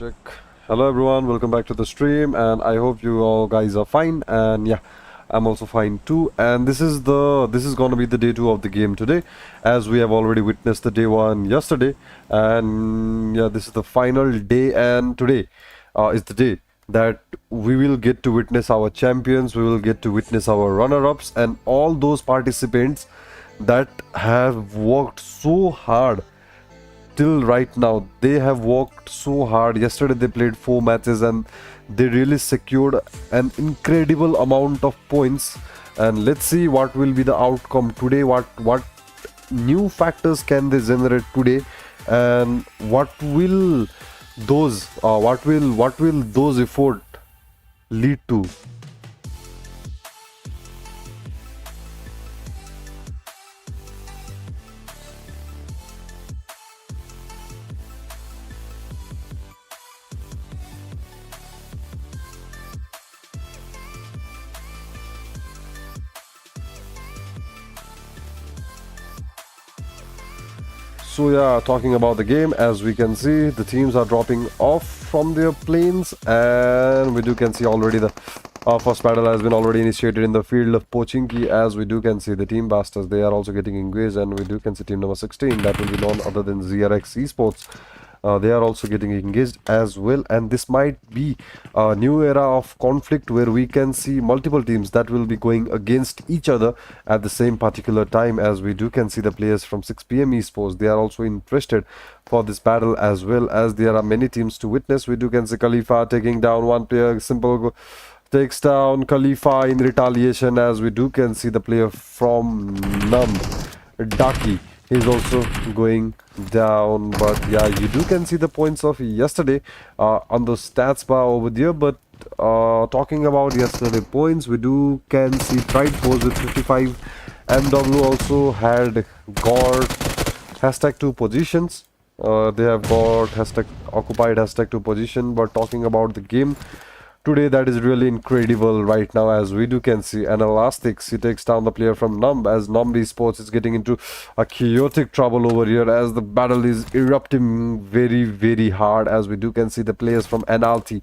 Check. Hello everyone, welcome back to the stream, and I hope you all guys are fine. And yeah, I'm also fine too. And this is gonna be the day two of the game today, as we have already witnessed the day one yesterday. And yeah, this is the final day, and today is the day that we will get to witness our champions, we will get to witness our runner-ups, and all those participants that have worked so hard till right now. They have worked so hard. Yesterday they played 4 matches and they really secured an incredible amount of points. And let's see what will be the outcome today. What new factors can they generate today, and what will those effort lead to. So yeah, talking about the game, as we can see, the teams are dropping off from their planes, and we do can see already the first battle has been already initiated in the field of Pochinki. As we do can see the team Bastards, they are also getting engaged, and we do can see team number 16, that will be none other than Ritzy Esports. They are also getting engaged as well, and this might be a new era of conflict where we can see multiple teams that will be going against each other at the same particular time. As we do can see the players from 6 p.m. Esports, they are also interested for this battle, as well as there are many teams to witness. We do can see Khalifa taking down one player, simple takes down Khalifa in retaliation, as we do can see the player from NUMB, Daki, he's also going down. But yeah, you do can see the points of yesterday on the stats bar over there. But talking about yesterday points, we do can see Tribe with 55. MW also had got hashtag 2 positions. They have got hashtag occupied hashtag 2 position. But talking about the game today, that is really incredible right now, as we do can see an elastics, he takes down the player from NUMB, as NUMB Esports is getting into a chaotic trouble over here, as the battle is erupting very hard. As we do can see the players from NLT,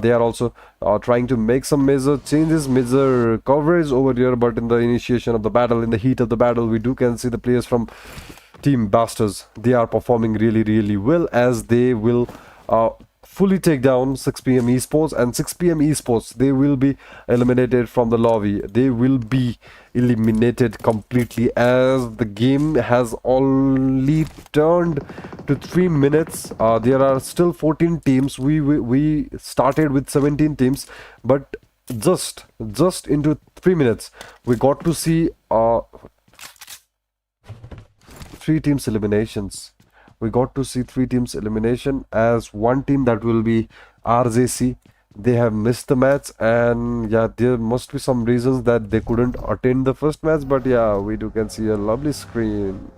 they are also trying to make some major changes, major coverage over here. But in the initiation of the battle, in the heat of the battle, we do can see the players from Team Bastards, they are performing really well, as they will fully take down 6 p.m. Esports, and 6 p.m. Esports, they will be eliminated from the lobby. They will be eliminated completely, as the game has only turned to 3 minutes. There are still 14 teams. We started with 17 teams, but just into 3 minutes we got to see 3 teams eliminations. We got to see 3 teams elimination, as one team, that will be RJC, they have missed the match. And yeah, there must be some reasons that they couldn't attend the first match. But yeah, we do can see a lovely skin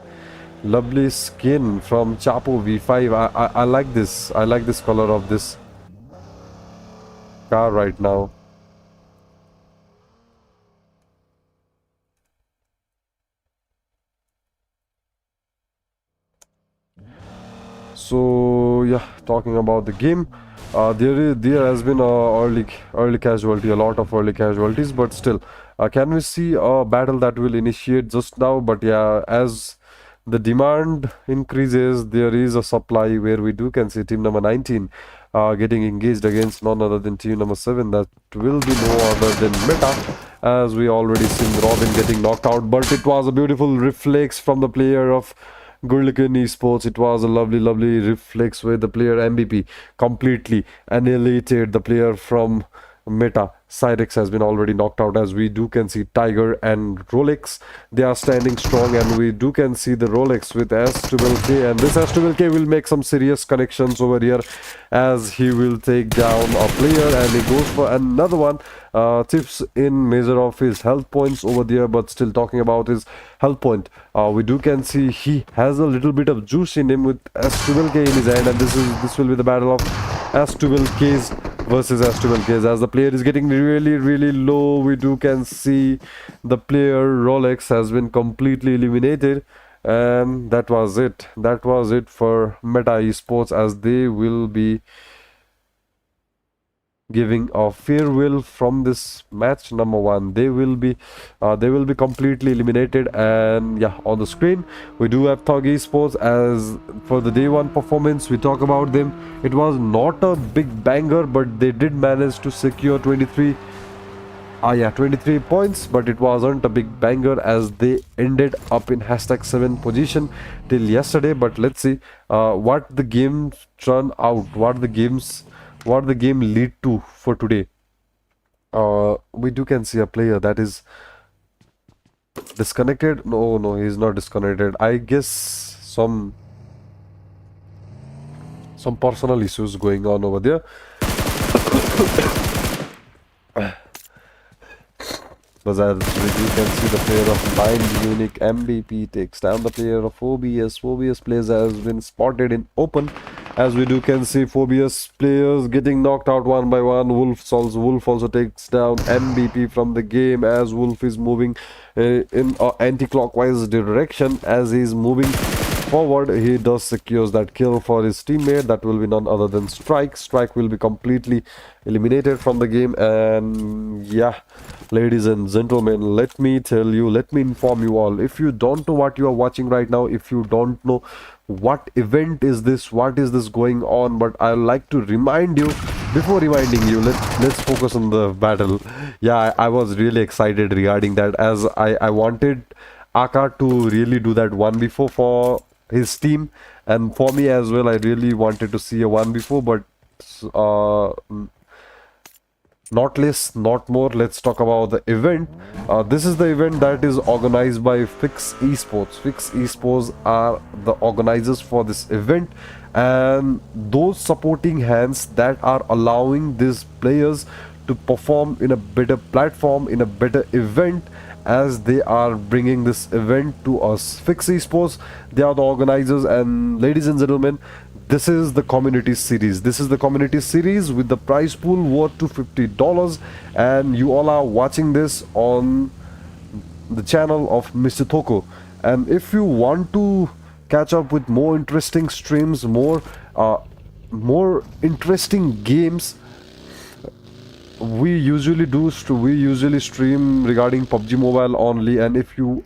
from Chapo V5. I like this. I like this color of this car right now. So yeah, talking about the game, there has been a early casualty, a lot of early casualties. But still, can we see a battle that will initiate just now? But yeah, as the demand increases, there is a supply, where we do can see team number 19 getting engaged against none other than team number 7, that will be no other than Meta, as we already seen Robin getting knocked out. But it was a beautiful reflex from the player of Gurklyn Esports. It was a lovely reflex where the player MVP completely annihilated the player from Meta. TGlxy has been already knocked out, as we do can see Tiger and Rolex, they are standing strong. And we do can see the Rolex with S12K, and this S12K will make some serious connections over here, as he will take down a player and he goes for another one. Tips in measure of his health points over there. But still, talking about his health point, we do can see he has a little bit of juice in him with S12K in his hand, and this will be the battle of S12Ks versus S12Ks, as the player is getting really low. We do can see the player Rolex has been completely eliminated, and that was it for Meta Esports, as they will be giving a farewell from this match number 1. They will be completely eliminated. And yeah, on the screen we do have TGlxy Esports. As for the day 1 performance, we talk about them. It was not a big banger, but they did manage to secure 23 points, but it wasn't a big banger as they ended up in #7 position till yesterday. But let's see what the game turn out, what the game lead to for today. We can see a player that is disconnected. No, he's not disconnected. I guess some personal issues going on over there. But as you can see, the player of 9 unique MVP takes down the player of Phobius. Phobius players has been spotted in open. As we can see Phobius players getting knocked out one by one. Wolf also takes down MVP from the game, as Wolf is moving in an anti-clockwise direction. As he's moving forward, he does secures that kill for his teammate. That will be none other than Strike. Strike will be completely eliminated from the game. And yeah, ladies and gentlemen, let me inform you all, if you don't know what you are watching right now, if you don't know what event is this, what is this going on, but I like to remind you, before reminding you, let's focus on the battle. Yeah, I was really excited regarding that, as I wanted Aka to really do that 1v4 for his team, and for me as well. I really wanted to see a 1v4, but not less, not more. Let's talk about the event. This is the event that is organized by Fix Esports. Fix Esports are the organizers for this event, and those supporting hands that are allowing these players to perform in a better platform, in a better event, as they are bringing this event to us. Fix Esports, they are the organizers. And ladies and gentlemen, this is the community series. This is the community series with the prize pool worth to $50, and you all are watching this on the channel of Mr. Toko. And if you want to catch up with more interesting streams, more interesting games, we usually stream regarding PUBG Mobile only. And if you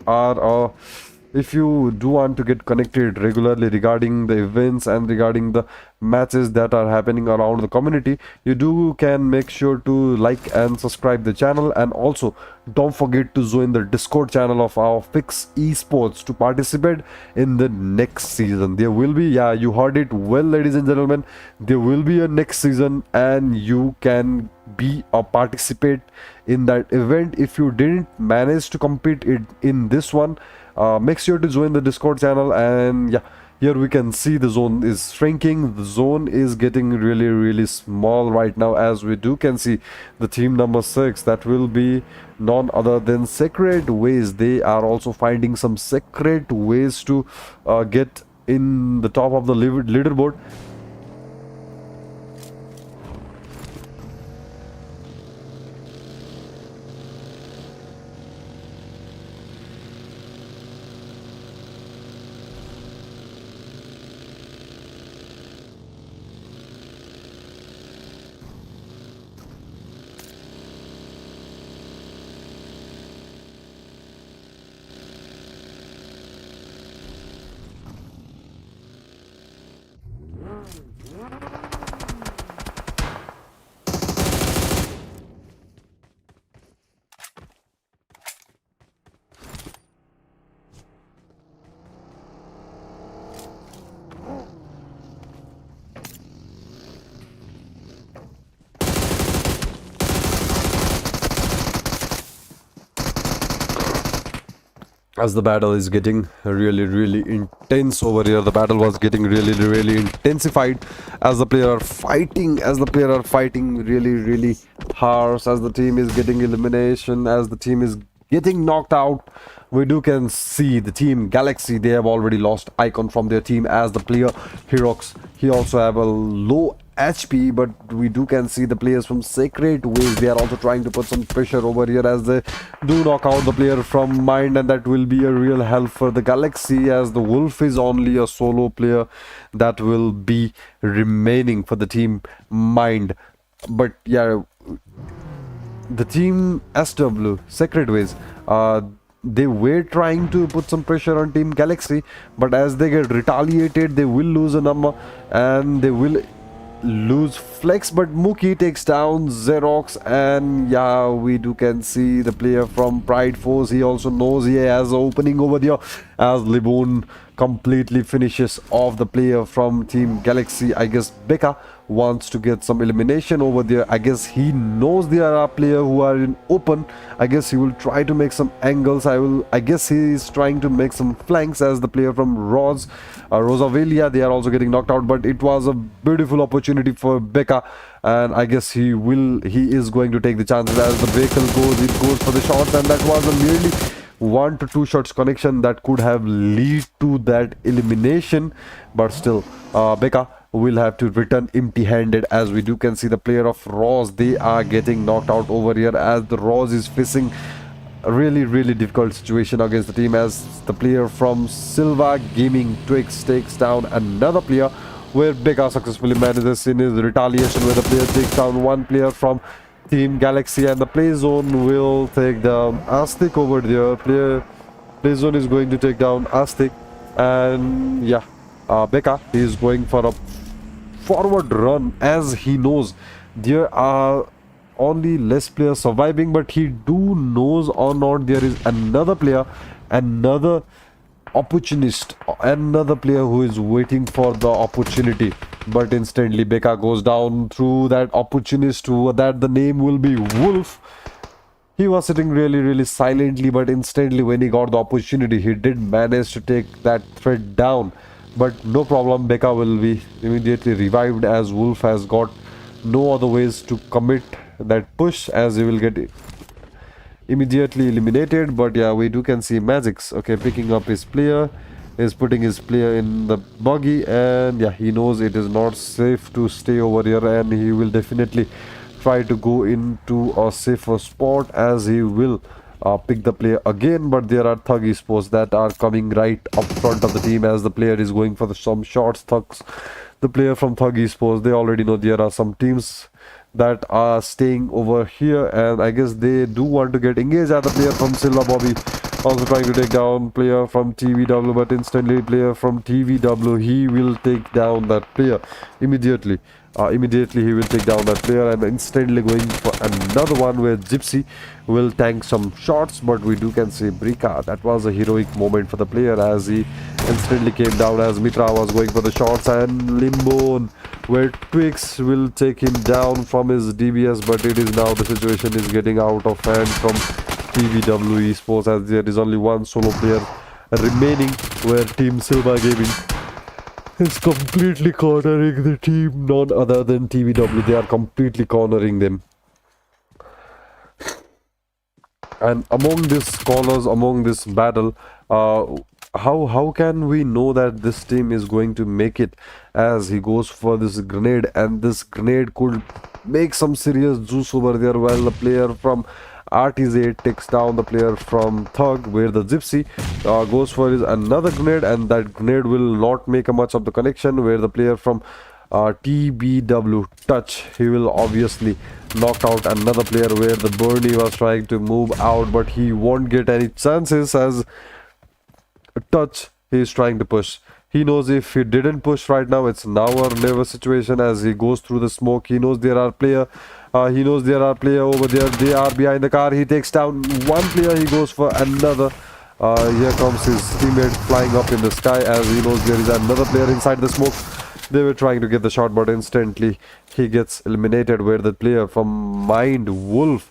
do want to get connected regularly regarding the events and regarding the matches that are happening around the community, you can make sure to like and subscribe the channel. And also don't forget to join the Discord channel of our Fix Esports to participate in the next season. There will be, yeah, you heard it well, ladies and gentlemen, there will be a next season, and you can be a participate in that event. If you didn't manage to compete in this one, make sure to join the Discord channel. And yeah, here we can see the zone is shrinking. The zone is getting really small right now, as we can see the team number 6, that will be none other than Secret Ways. They are also finding some secret ways to get in the top of the leaderboard. As the battle is getting really intense over here, the battle was getting really intensified, as the player are fighting really harsh, as the team is getting elimination, as the team is getting knocked out. We can see the team Galaxy, they have already lost icon from their team, as the player Herox, he also have a low HP. But we can see the players from Sacred Ways, they are also trying to put some pressure over here, as they do knock out the player from Mind, and that will be a real help for the Galaxy, as the Wolf is only a solo player that will be remaining for the team Mind. But yeah, the team SW Secret Ways, they were trying to put some pressure on Team Galaxy, but as they get retaliated, they will lose a number and they will lose Flex. But Mookie takes down Xerox, and yeah, we can see the player from Pride Force. He also knows he has an opening over there as Liboon completely finishes off the player from Team Galaxy. I guess Becca wants to get some elimination over there. I guess he knows there are players who are in open. I guess he will try to make some angles. I guess he is trying to make some flanks as the player from Rozavlea. They are also getting knocked out, but it was a beautiful opportunity for Becca, and I guess he is going to take the chances as the vehicle goes. It goes for the shots, and that was a nearly 1 to 2 shots connection that could have lead to that elimination. But still, Becca will have to return empty-handed, as we can see the player of Roz, they are getting knocked out over here as the Roz is facing a really difficult situation against the team, as the player from Silva Gaming Twix takes down another player, where Becca successfully manages in his retaliation, where the player takes down one player from Team Galaxy, and the play zone will take down Aztec over there. Play zone is going to take down Aztec, and yeah, Becca is going for a forward run, as he knows there are only less players surviving, but he do knows or not there is another player, another opportunist, another player who is waiting for the opportunity. But instantly Becca goes down through that opportunist, who that the name will be Wolf. He was sitting really silently, but instantly when he got the opportunity, he did manage to take that threat down. But no problem, Becca will be immediately revived, as Wolf has got no other ways to commit that push, as he will get immediately eliminated. But yeah, we can see Magix, okay, picking up his player, is putting his player in the buggy, and yeah, he knows it is not safe to stay over here, and he will definitely try to go into a safer spot, as he will pick the player again. But there are Thug Esports that are coming right up front of the team, as the player is going for some shots. The player from Thug Esports, they already know there are some teams that are staying over here, and I guess they do want to get engaged at the player from Silva Bobby, also trying to take down player from TVW, but instantly player from TVW, he will take down that player immediately. Immediately he will take down that player, and instantly going for another one where Gypsy will tank some shots. But we can see Brika, that was a heroic moment for the player, as he instantly came down as Mitra was going for the shots, and Limbo, where Twix will take him down from his DBS. But it is now the situation is getting out of hand from TVW Esports, as there is only one solo player remaining, where Team Silva Gaming is completely cornering the team, none other than TVW. They are completely cornering them. And among these corners, among this battle, how can we know that this team is going to make it, as he goes for this grenade, and this grenade could make some serious juice over there, while the player from RTZ takes down the player from Thug, where the Gypsy goes for his another grenade, and that grenade will not make a much of the connection, where the player from TBW Touch, he will obviously knock out another player, where the Bernie was trying to move out, but he won't get any chances, as Touch, he is trying to push. He knows if he didn't push right now, it's now or never situation, as he goes through the smoke. He knows there are player. He knows there are player over there. They are behind the car. He takes down one player. He goes for another. Here comes his teammate flying up in the sky, as he knows there is another player inside the smoke. They were trying to get the shot, but instantly he gets eliminated, where the player from Mind Wolf,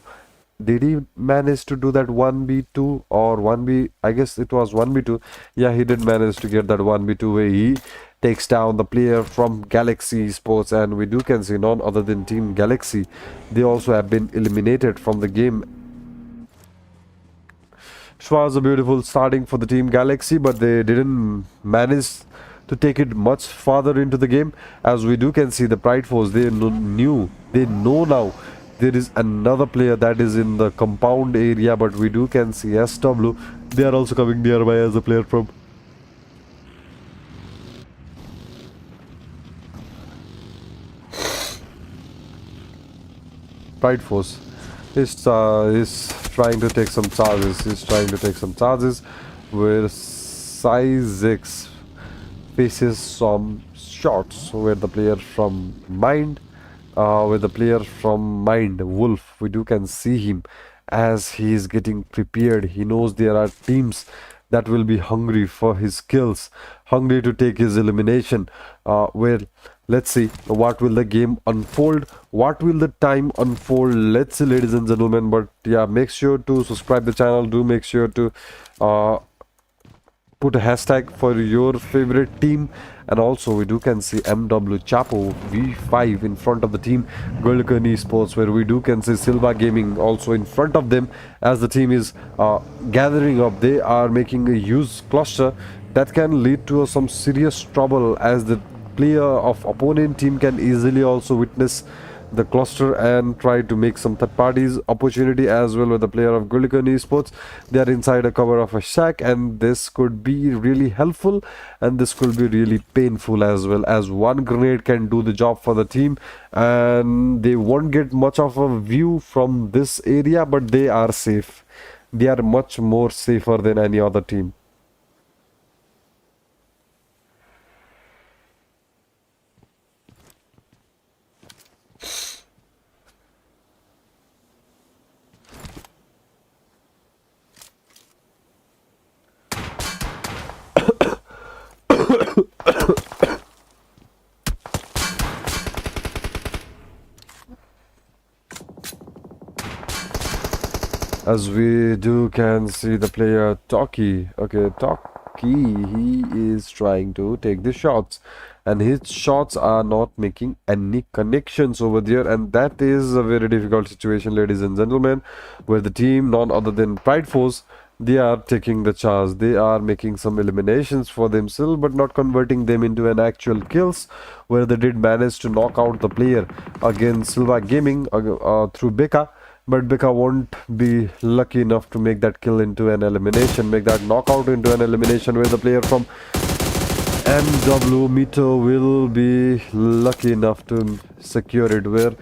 did he manage to do that 1v2 or 1v? I guess it was 1v2. Yeah, he did manage to get that 1v2, where he takes down the player from Galaxy Esports, and we can see none other than Team Galaxy. They also have been eliminated from the game. It was a beautiful starting for the Team Galaxy, but they didn't manage to take it much farther into the game, as we can see the Pride Force, they know now there is another player that is in the compound area. But we can see SW, they are also coming nearby, as a player from Pride Force. He's trying to take some charges. He's trying to take some charges where Size X faces some shots where the player from Mind Wolf, we do can see him as he is getting prepared. He knows there are teams that will be hungry for his kills, hungry to take his elimination. Well, let's see what will the game unfold, what will the time unfold. Let's see, ladies and gentlemen. But yeah, make sure to subscribe the channel. Do make sure to put a hashtag for your favorite team. And also we do can see MW Chapo V5 in front of the team Gurklyn Esports, where we do can see Silva Gaming also in front of them as the team is gathering up. They are making a huge cluster that can lead to some serious trouble, as the player of opponent team can easily also witness the cluster and try to make some third parties opportunity as well. With the player of Gurklyn Esports, they are inside a cover of a shack, and this could be really helpful and this could be really painful as well, as one grenade can do the job for the team and they won't get much of a view from this area, but they are safe. They are much more safer than any other team. As we do can see the player Toki. Okay, Toki, he is trying to take the shots and his shots are not making any connections over there, and that is a very difficult situation, ladies and gentlemen, where the team, none other than Pride Force, they are taking the charge. They are making some eliminations for themselves but not converting them into an actual kills, where they did manage to knock out the player against Silva Gaming through Becca. But Becca won't be lucky enough to make that kill into an elimination, make that knockout into an elimination, where the player from MW Meter will be lucky enough to secure it, where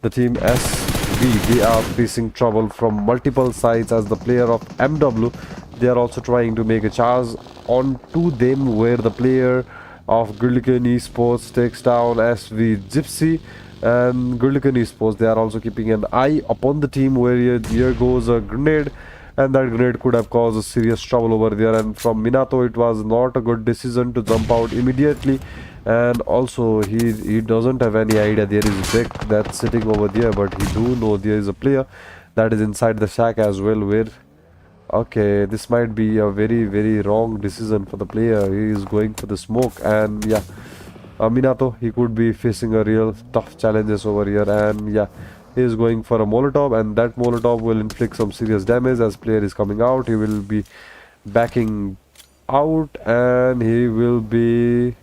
the team SV, they are facing trouble from multiple sides, as the player of MW, they are also trying to make a charge onto them, where the player of Gurklyn Esports takes down TGlxy. And Gurklyn Esports, they are also keeping an eye upon the team, where here goes a grenade, and that grenade could have caused a serious trouble over there. And from Minato, it was not a good decision to jump out immediately, and also he doesn't have any idea there is Beck that's sitting over there, but he do know there is a player that is inside the shack as well, where okay, this might be a very wrong decision for the player. He is going for the smoke, and yeah, Minato, he could be facing a real tough challenges over here, and yeah, he is going for a Molotov, and that Molotov will inflict some serious damage. As player is coming out, he will be backing out and he will be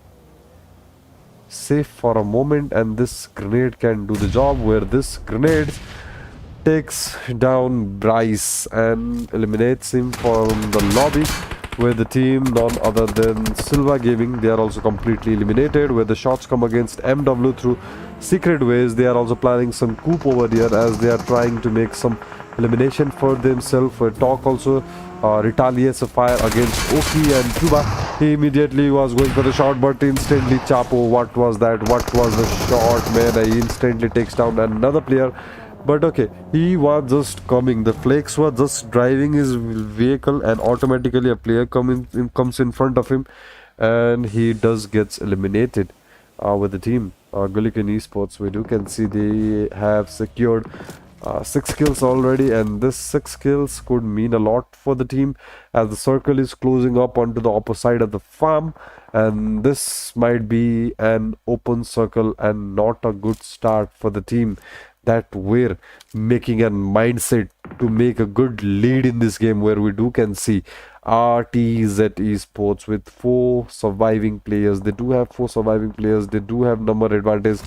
safe for a moment, and this grenade can do the job, where this grenade takes down Bryce and eliminates him from the lobby, where the team, none other than Silva Gaming, they are also completely eliminated, where the shots come against MW through secret ways. They are also planning some coup over here, as they are trying to make some elimination for themselves, where Talk also retaliates a fire against Oki and Cuba. He immediately was going for the shot, but instantly Chapo, what was that? What was the shot, man? He instantly takes down another player. But okay, he was just coming. The Flakes was just driving his vehicle, and automatically a player comes in front of him, and he does gets eliminated with the team. Gurklyn Esports, we do can see they have secured 6 kills already, and this 6 kills could mean a lot for the team, as the circle is closing up onto the opposite side of the farm, and this might be an open circle and not a good start for the team that we're making a mindset to make a good lead in this game, where we do can see RTZ Esports with 4 surviving players. They do have 4 surviving players. They do have number advantage,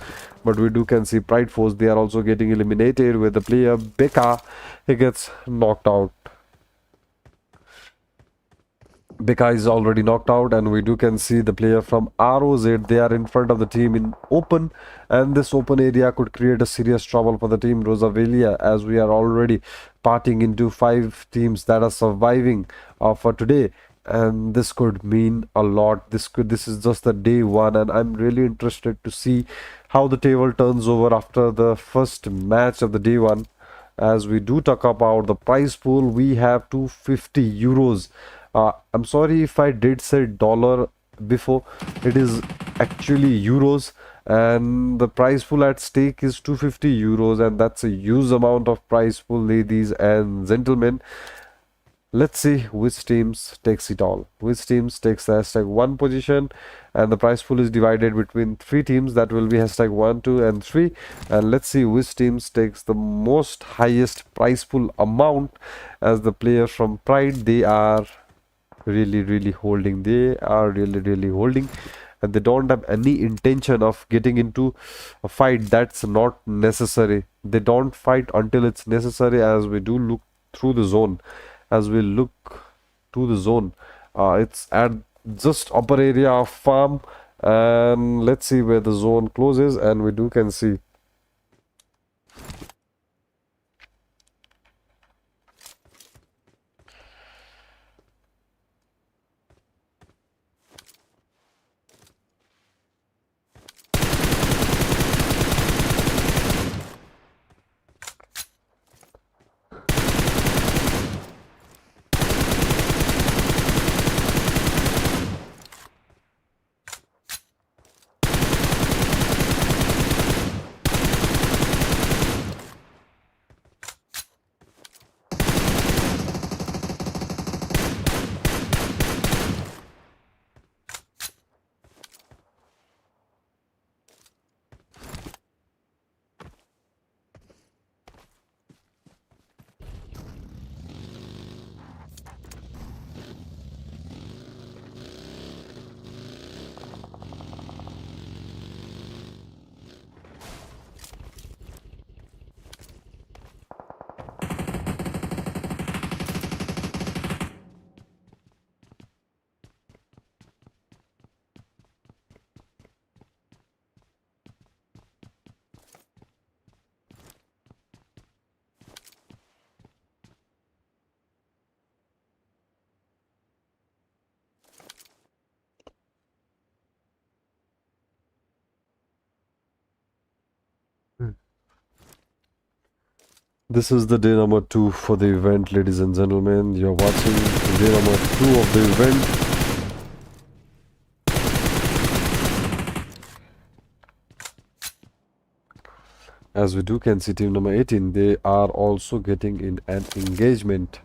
but we do can see Pride Force, they are also getting eliminated, with the player Becca, he gets knocked out. Beka is already knocked out, and we do can see the player from ROZ. They are in front of the team in open, and this open area could create a serious trouble for the team Rozavlea, as we are already parting into 5 teams that are surviving for today. And this could mean a lot. This is just the day one, and I'm really interested to see how the table turns over after the first match of the day one. As we do talk about the prize pool, we have 250 euros. I'm sorry if I did say dollar before. It is actually euros, and the prize pool at stake is 250 euros, and that's a huge amount of prize pool, ladies and gentlemen. Let's see which teams takes it all. Which teams takes the #1 position, and the prize pool is divided between 3 teams. That will be #1, 2, and 3. And let's see which teams takes the most highest prize pool amount. As the players from Pride, they are really holding. They are really holding, and they don't have any intention of getting into a fight. That's not necessary. They don't fight until it's necessary. As we do look through the zone, as we look to the zone, it's at just upper area of farm, and let's see where the zone closes, and we do can see this is the day number 2 for the event, ladies and gentlemen. You're watching day number 2 of the event. As we do can see team number 18, they are also getting in an engagement.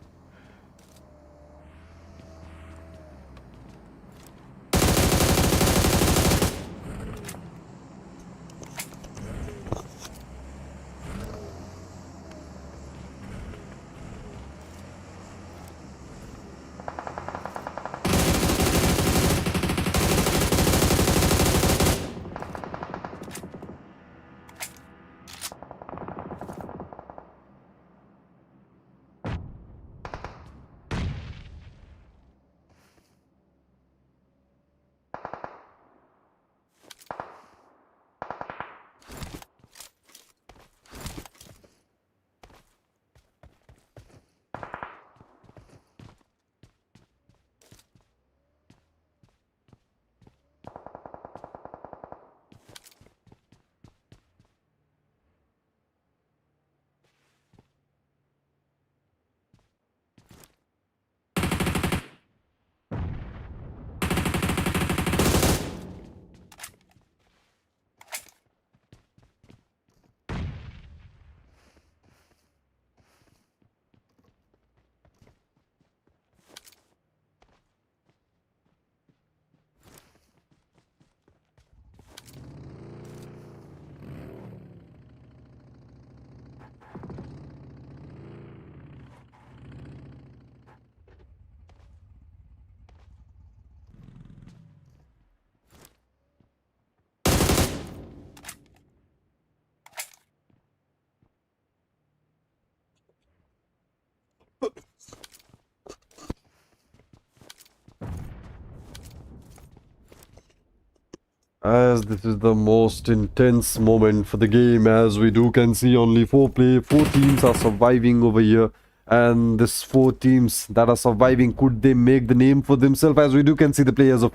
as this is the most intense moment for the game, as we can see only four teams are surviving over here, and this four teams that are surviving, could they make the name for themselves? As we can see the players of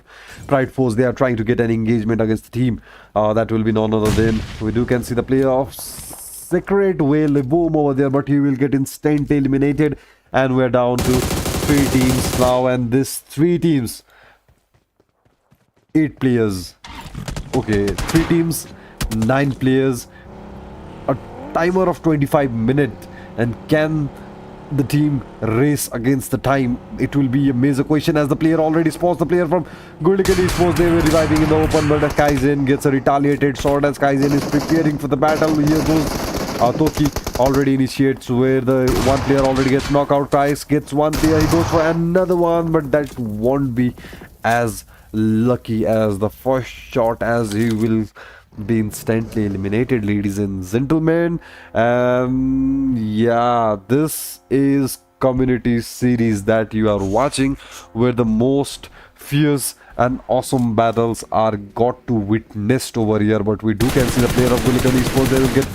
Pride Force, they are trying to get an engagement against the team that will be none other than, we can see the player of Secret Way Liboom over there, but he will get instant eliminated, and we're down to 3 teams now, and this 3 teams, 8 players. Okay, 3 teams, 9 players, a timer of 25 minutes, and can the team race against the time? It will be a major question, as the player already spots the player from Gurklyn Esports. They were reviving in the open, but Kaizen gets a retaliated shot as Kaizen is preparing for the battle. Here goes Toki, already initiates, where the one player already gets knockout. Price gets one player, he goes for another one, but that won't be as lucky as the first shot, as he will be instantly eliminated, ladies and gentlemen. Yeah, this is community series that you are watching, where the most fierce and awesome battles are got to witnessed over here. But we can see the player of Gurklyn Esports, they will get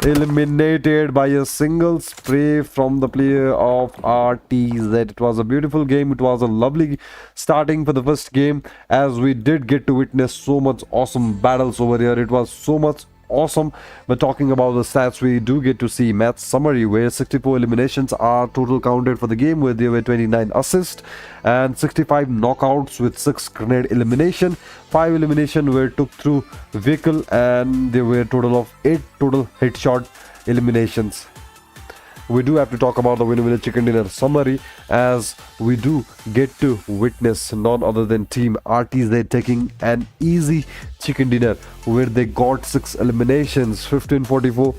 eliminated by a single spray from the player of RTZ. It was a beautiful game. It was a lovely starting for the first game, as we did get to witness so much awesome battles over here. It was so much awesome. But talking about the stats, we do get to see match summary, where 64 eliminations are total counted for the game, where there were 29 assists and 65 knockouts with 6 grenade elimination. 5 elimination were took through vehicle, and there were a total of 8 total headshot eliminations. We do have to talk about the winner chicken dinner summary, as we do get to witness none other than team RTZ taking an easy chicken dinner, where they got 6 eliminations, 1544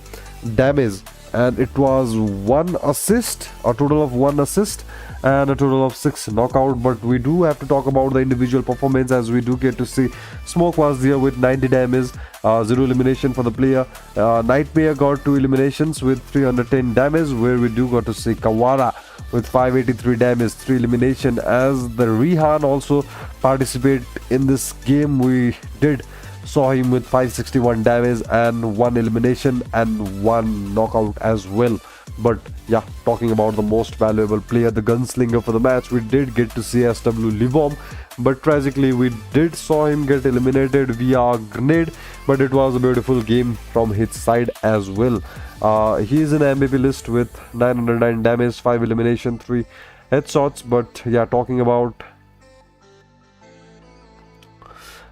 damage, and it was 1 assist, a total of 1 assist and a total of 6 knockout. But we do have to talk about the individual performance, as we do get to see Smoke was there with 90 damage, 0 elimination for the player. Nightmare got 2 eliminations with 310 damage, where we do got to see Kawara with 583 damage, 3 elimination. As the Rihan also participate in this game, we did saw him with 561 damage and 1 elimination and 1 knockout as well. But yeah, talking about the most valuable player, the gunslinger for the match, we did get to see SW Livom, but tragically we did saw him get eliminated via grenade. But it was a beautiful game from his side as well. He is in MVP list with 909 damage, 5 elimination, 3 headshots. But yeah, talking about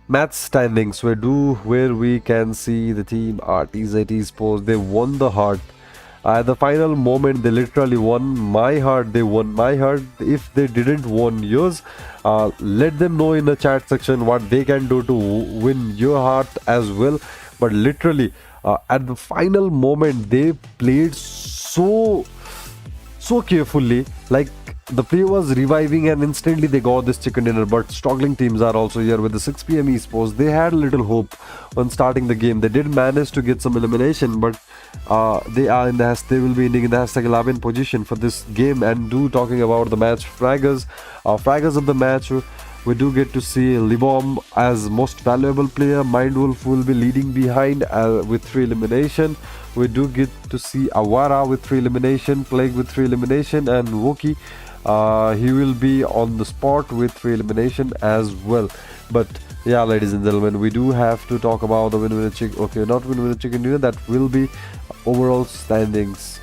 match standings, where we can see the team RTZ Esports, they won the heart. At the final moment, they literally won my heart. They won my heart. If they didn't won yours, let them know in the chat section what they can do to win your heart as well. But literally, at the final moment, they played so carefully. Like, the player was reviving and instantly they got this chicken dinner. But struggling teams are also here with the 6 PM Esports. They had a little hope on starting the game. They did manage to get some elimination, but they will be ending in the hashtag 11 position for this game. And talking about the match fraggers of the match, we do get to see Libom as most valuable player. Mindwolf will be leading behind with 3 elimination. We do get to see Awara with 3 elimination, Plague with 3 elimination, and Woki, he will be on the spot with 3 elimination as well. But yeah, ladies and gentlemen, we do have to talk about the winner chicken. Okay, not winner chicken dinner. That will be overall standings.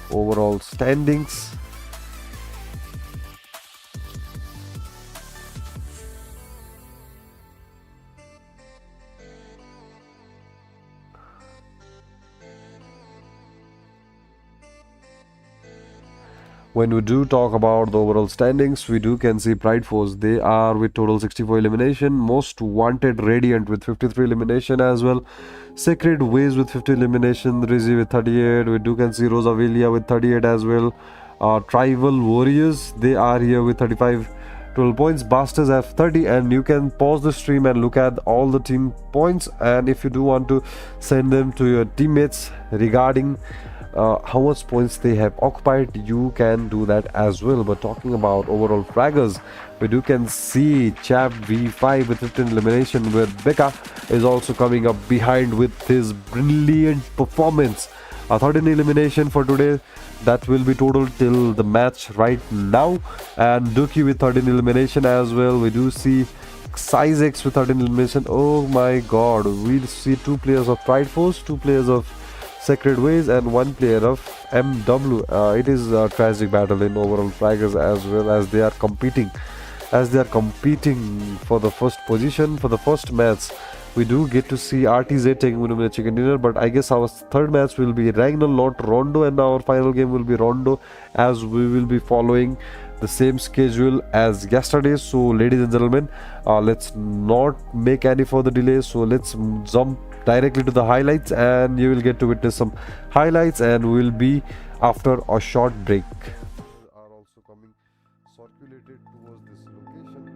When we do talk about the overall standings, we can see Pride Force, they are with total 64 elimination. Most Wanted Radiant with 53 elimination as well. Sacred Ways with 50 elimination. Ritzy with 38. We can see Rozavlea with 38 as well. Trible Warriors, they are here with 35 total points. Bastards have 30, and you can pause the stream and look at all the team points. And if you do want to send them to your teammates regarding how much points they have occupied, you can do that as well. But talking about overall fraggers, we do can see Chap V5 with 15 elimination, where Becca is also coming up behind with his brilliant performance. 13 elimination for today. That will be total till the match right now. And Dookie with 13 elimination as well. We do see Size X with 13 elimination. Oh my god, we see 2 players of Pride Force, 2 players of Sacred Ways, and 1 player of MW. It is a tragic battle in overall fraggers, as well as they are competing. As they are competing for the first position for the first match. We do get to see RTZ taking Winner Chicken Dinner, but I guess our third match will be Ragnall, not Rondo, and our final game will be Rondo, as we will be following the same schedule as yesterday. So ladies and gentlemen, let's not make any further delays, so let's jump directly to the highlights, and you will get to witness some highlights, and we'll be after a short break. Are also coming circulated towards this location.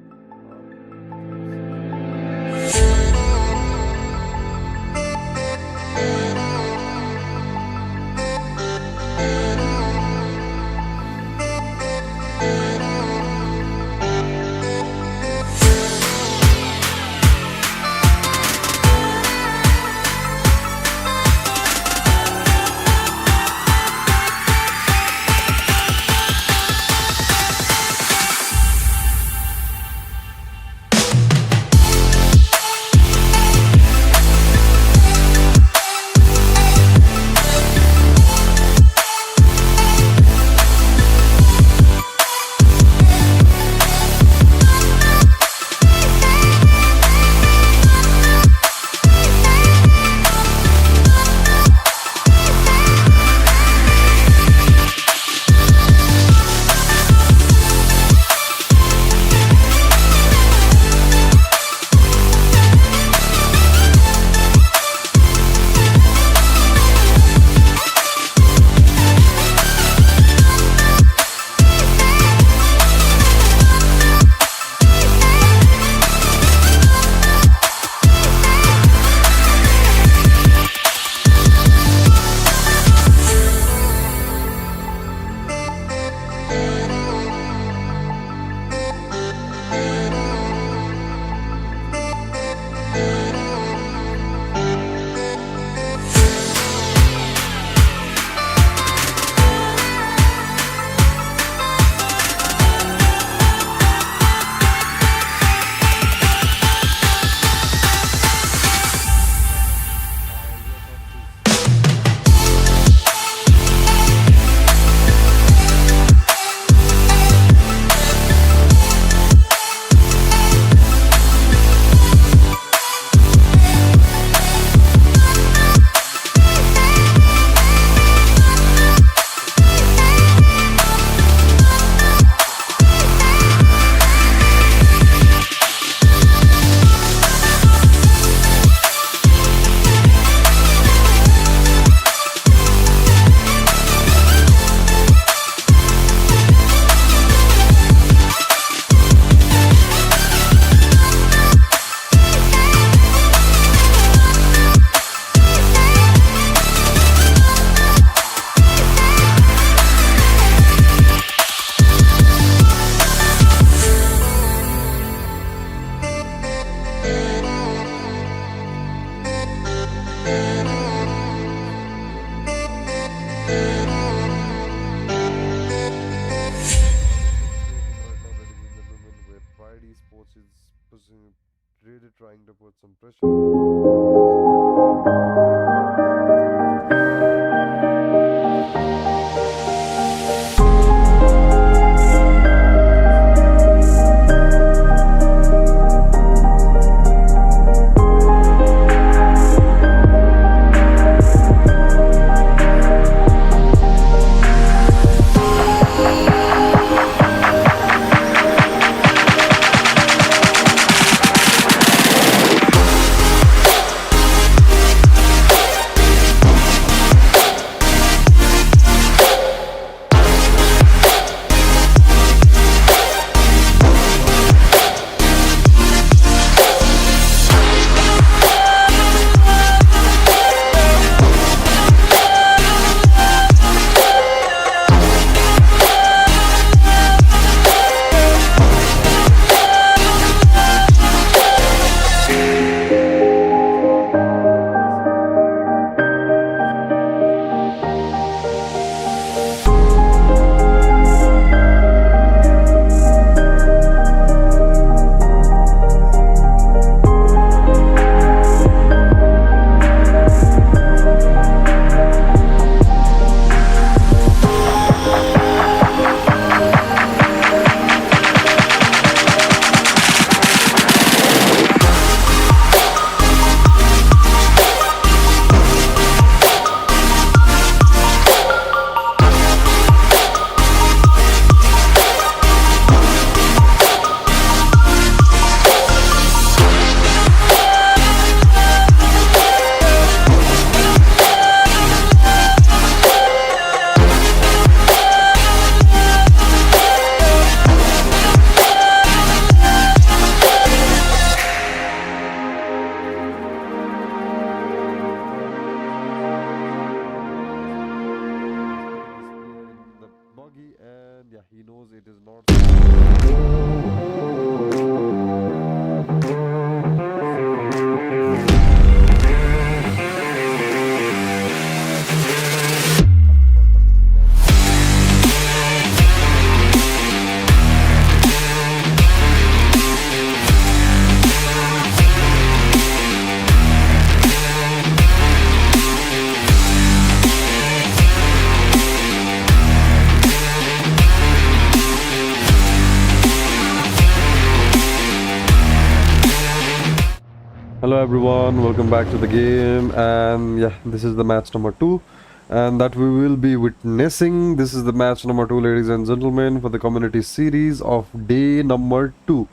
Hello everyone, welcome back to the game, and yeah, this is the match number 2 and that we will be witnessing. This is the match number 2, ladies and gentlemen, for the community series of day number 2.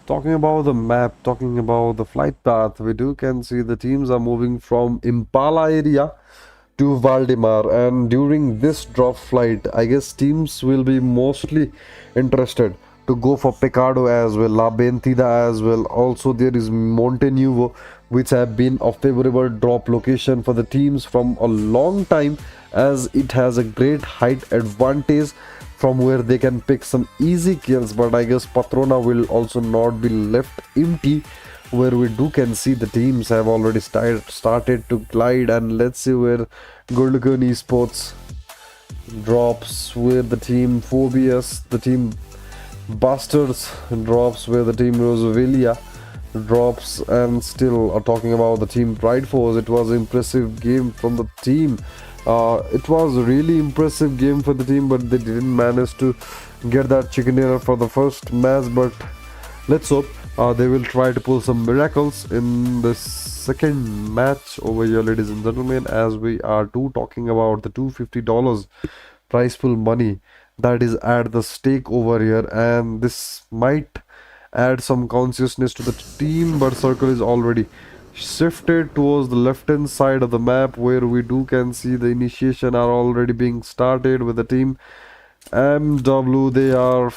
Talking about the map, talking about the flight path, we can see the teams are moving from Impala area to Valdemar, and during this drop flight, I guess teams will be mostly interested to go for Pecado as well, La Bentida as well. Also, there is Monte Nuevo, which have been a favorable drop location for the teams from a long time, as it has a great height advantage from where they can pick some easy kills. But I guess Patrona will also not be left empty, where we can see the teams have already started to glide. And let's see where Gurklyn Esports drops, where the team Phobias, the team Bastards drops, where the team Rozavlea drops, and still are talking about the team Pride Force. It was an impressive game from the team. It was a really impressive game for the team, but they didn't manage to get that chicken dinner for the first match. But let's hope they will try to pull some miracles in the second match over here, ladies and gentlemen, as we are talking about the $250 prize pool money that is at the stake over here. And this might add some consciousness to the team, but circle is already shifted towards the left hand side of the map, where we can see the initiation are already being started with the team MW. They are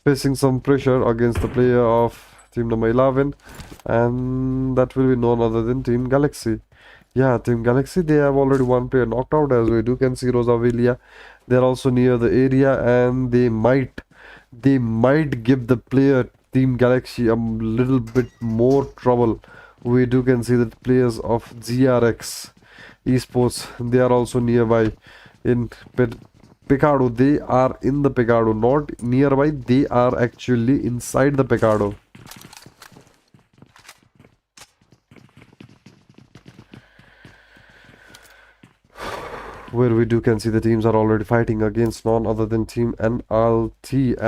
facing some pressure against the player of team number 11, and that will be none other than TGlxy. Yeah, TGlxy, they have already one player knocked out, as we can see Rozavlea. They're also near the area, and they might give the player TGlxy a little bit more trouble. We can see that players of Ritzy Esports, they are also nearby in Pecado. They are in the Pecado, not nearby, they are actually inside the Pecado. Where we can see the teams are already fighting against none other than team NLT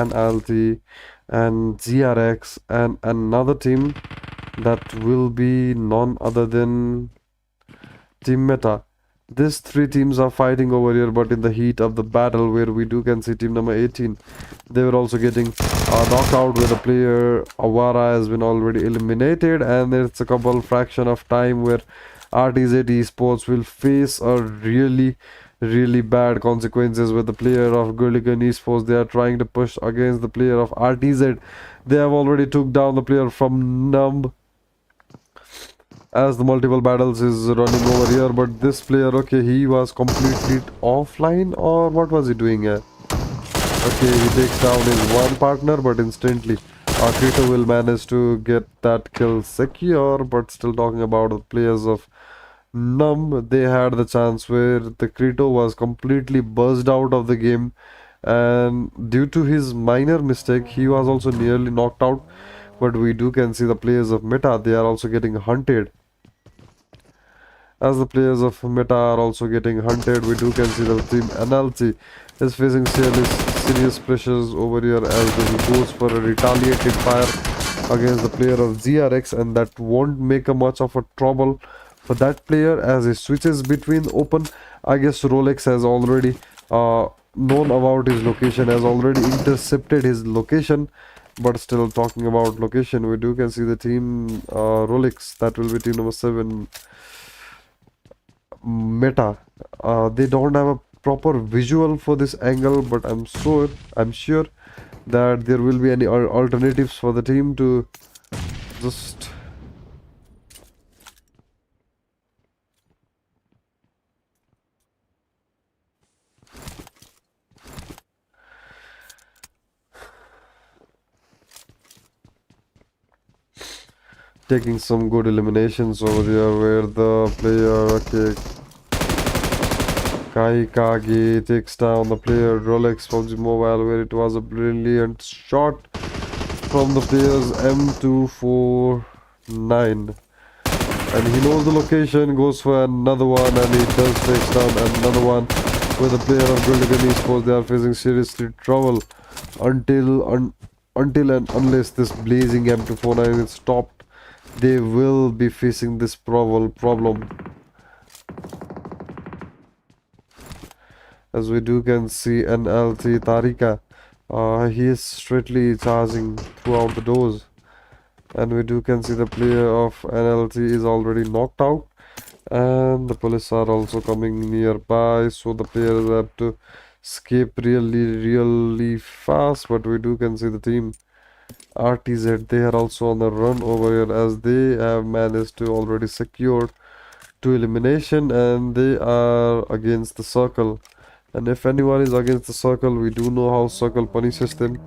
and ZRX, and another team that will be none other than team Meta. These three teams are fighting over here, but in the heat of the battle, where we can see team number 18, they were also getting knocked out, where the player Awara has been already eliminated. And it's a couple fraction of time where RTZ Esports will face a really bad consequences with the player of Gurklyn Esports. They are trying to push against the player of RTZ. They have already took down the player from NUMB, as the multiple battles is running over here. But this player, okay, he was completely offline, or what was he doing here? Okay, he takes down his one partner, but instantly Krito will manage to get that kill secure. But still talking about the players of NUMB, they had the chance where the Krito was completely buzzed out of the game, and due to his minor mistake, he was also nearly knocked out. But we can see the players of Meta, they are also getting hunted. As the players of Meta are also getting hunted, we can see the team NLT is facing serious pressures over here, as he goes for a retaliated fire against the player of ZRX, and that won't make a much of a trouble for that player, as he switches between open. I guess Rolex has already known about his location, has already intercepted his location. But still talking about location, we can see the team Rolex, that will be team number 7 Meta. They don't have a proper visual for this angle, but I'm sure that there will be any alternatives for the team to just taking some good eliminations over there, where the player, okay, Kai Kage takes down the player Rolex PUBG Mobile, where it was a brilliant shot from the player's M249, and he knows the location, goes for another one, and he does take down another one. With the player of Gurklyn Esports, they are facing seriously trouble until until and unless this blazing M249 is stopped, they will be facing this problem. As we do can see NLT Tarika, he is straightly charging throughout the doors, and we do can see the player of NLT is already knocked out, and the police are also coming nearby, so the players have to escape really fast. But we do can see the team RTZ, they are also on the run over here, as they have managed to already secure 2 elimination, and they are against the circle. And if anyone is against the circle, we do know how circle punishes them.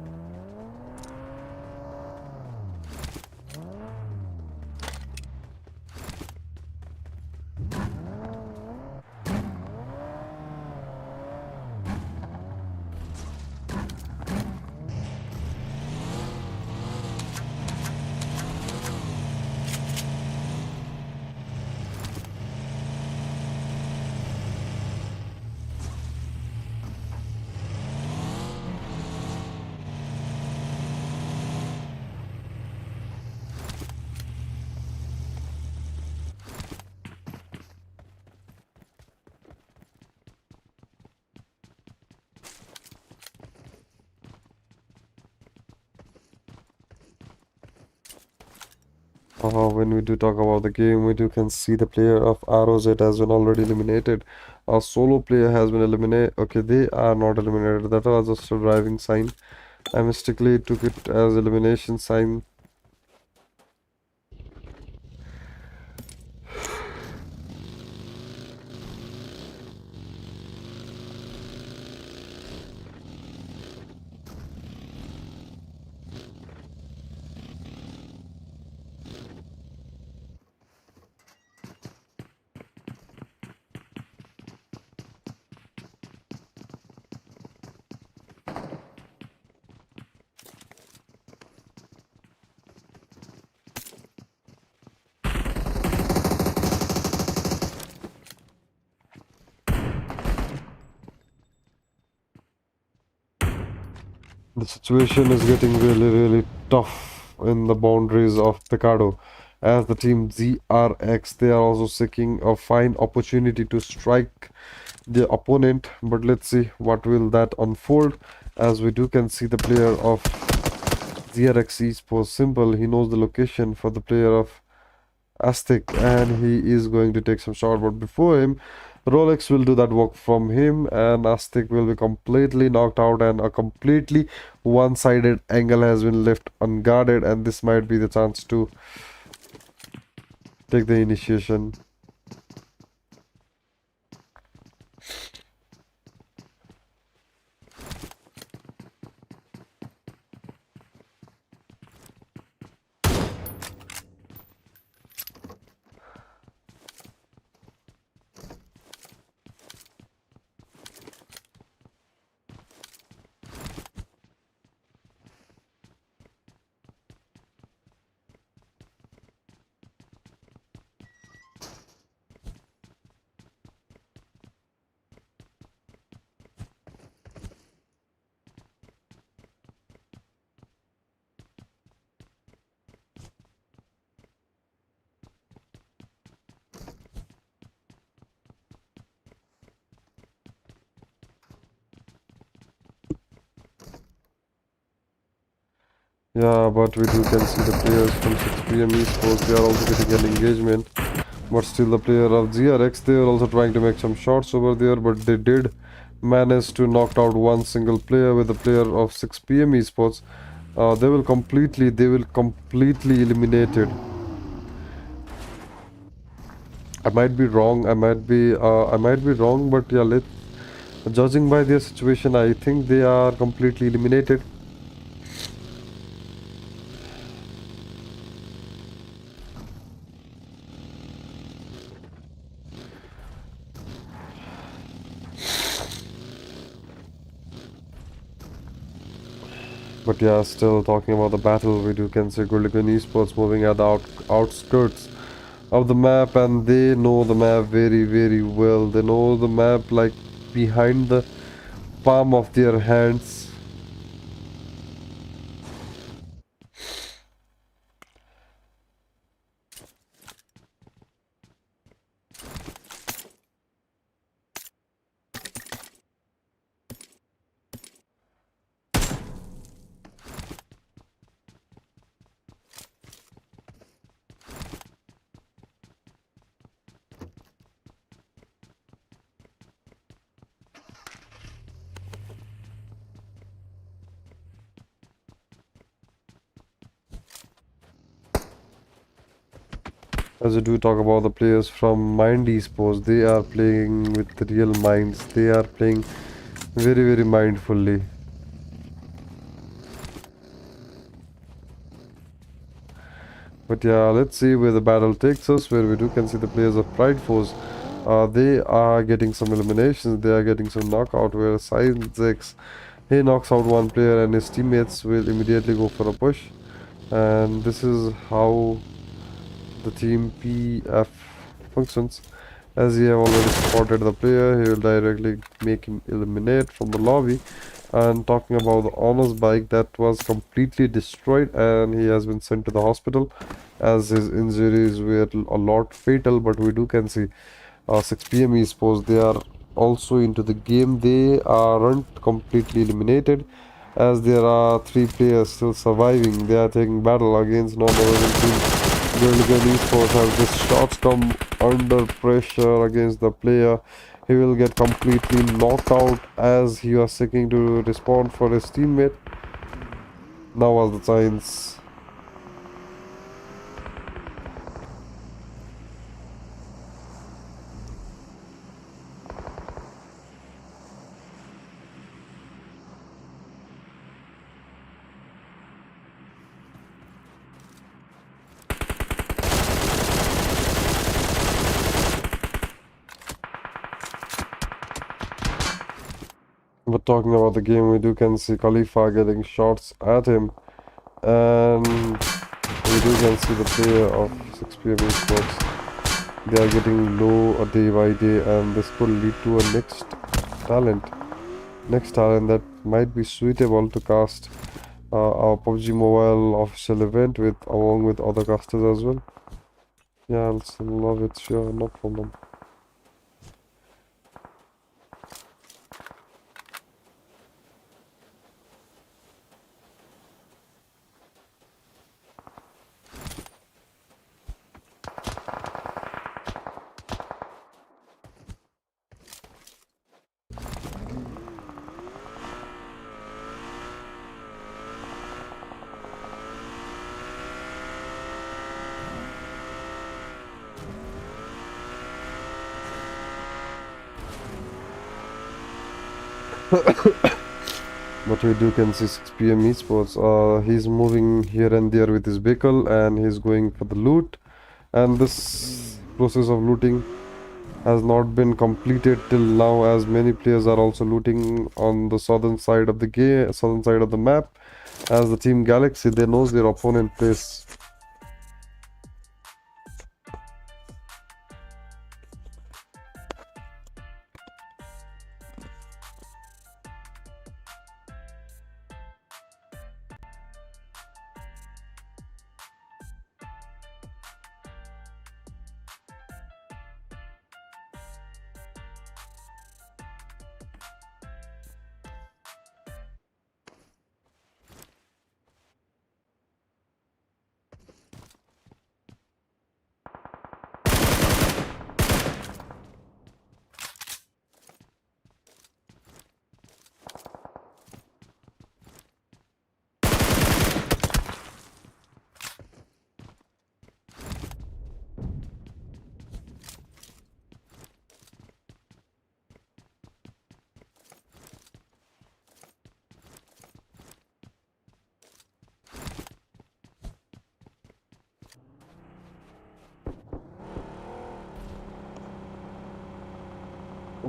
When we do talk about the game, we do can see the player of ROZ has been already eliminated. A solo player has been eliminated. Okay, they are not eliminated. That was just a driving sign. I mistakenly took it as elimination sign. The situation is getting really tough in the boundaries of Picado, as the team ZRX, they are also seeking a fine opportunity to strike the opponent. But let's see what will that unfold, as we do can see the player of ZRX Esports Simple, he knows the location for the player of Aztec, and he is going to take some shot. But before him, Rolex will do that work from him, and Aztec will be completely knocked out, and a completely one-sided angle has been left unguarded, and this might be the chance to take the initiation. Yeah, but we do can see the players from 6 PM Esports, they are also getting an engagement. But still the player of GRX, they are also trying to make some shots over there, but they did manage to knock out one single player with the player of 6 PM Esports. They will completely eliminated. I might be wrong, I might be wrong, but yeah, judging by their situation, I think they are completely eliminated. But yeah, still talking about the battle, we do can see Gurklyn Esports moving at the outskirts of the map, and they know the map very well. They know the map like behind the palm of their hands. As we do talk about the players from Mind Esports, they are playing with the real minds. They are playing very, very mindfully. But yeah, let's see where the battle takes us, where we do can see the players of Pride Force. They are getting some eliminations, they are getting some knockout, where Science he knocks out one player and his teammates will immediately go for a push. And this is how the team PF functions. As he have already spotted the player, he will directly make him eliminate from the lobby. And talking about the honors bike, that was completely destroyed and he has been sent to the hospital as his injuries were a lot fatal. But we do can see 6 p.m. esports, they are also into the game. They aren't completely eliminated as there are 3 players still surviving. They are taking battle against non-Norwegian team. Gurklyn Esports has this shots come under pressure against the player. He will get completely knocked out as he was seeking to respond for his teammate. Now was the signs. But talking about the game, we do can see Khalifa getting shots at him, and we do can see the player of 6 p.m. esports. They are getting low day by day, and this could lead to a talent, next talent that might be suitable to cast our PUBG Mobile official event with along with other casters as well. Yeah, I'll still love it, sure, no problem. But we do can see 6 p.m. esports. He's moving here and there with his vehicle and he's going for the loot. And this process of looting has not been completed till now, as many players are also looting on the southern side of the game, southern side of the map. As the team Galaxy, they knows their opponent place.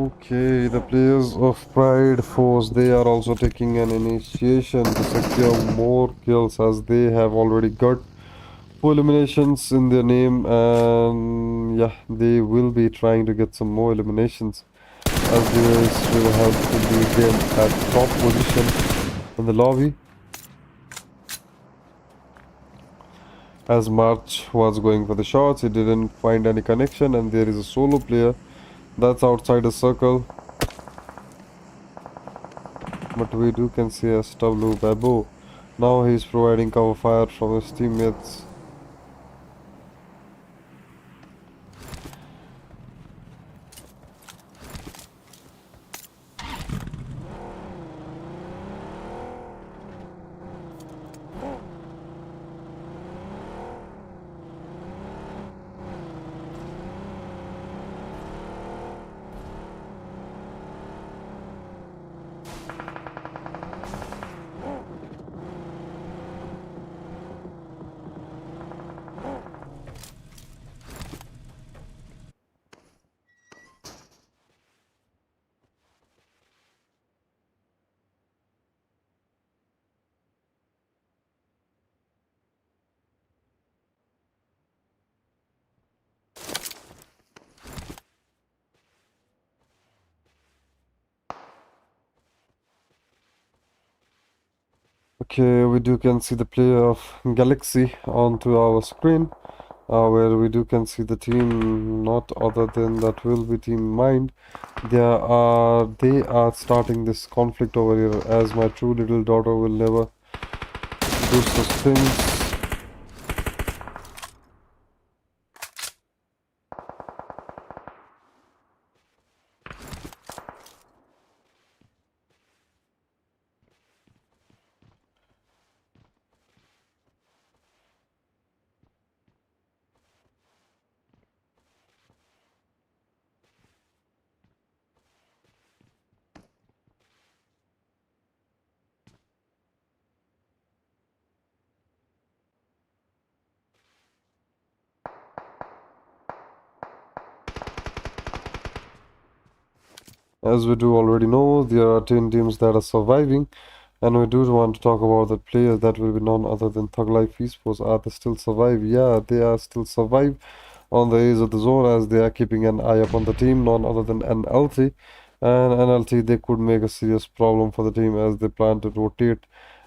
Okay, the players of Pride Force, they are also taking an initiation to secure more kills as they have already got 4 eliminations in their name, and yeah, they will be trying to get some more eliminations as this will help to lead them at top position in the lobby. As March was going for the shots, he didn't find any connection, and there is a solo player that's outside the circle. But we do can see SW Babu. Now he's providing cover fire from his teammates. Okay, we do can see the player of Galaxy onto our screen, where we do can see the team, not other than that will be Team Mind. They are starting this conflict over here, as my true little daughter will never do such things. As we do already know, there are 10 teams that are surviving, and we do want to talk about the players that will be none other than TGlxy Esports. Are they still survive? Yeah, they are still survive on the edge of the zone, as they are keeping an eye upon the team, none other than NLT. And NLT, they could make a serious problem for the team, as they plan to rotate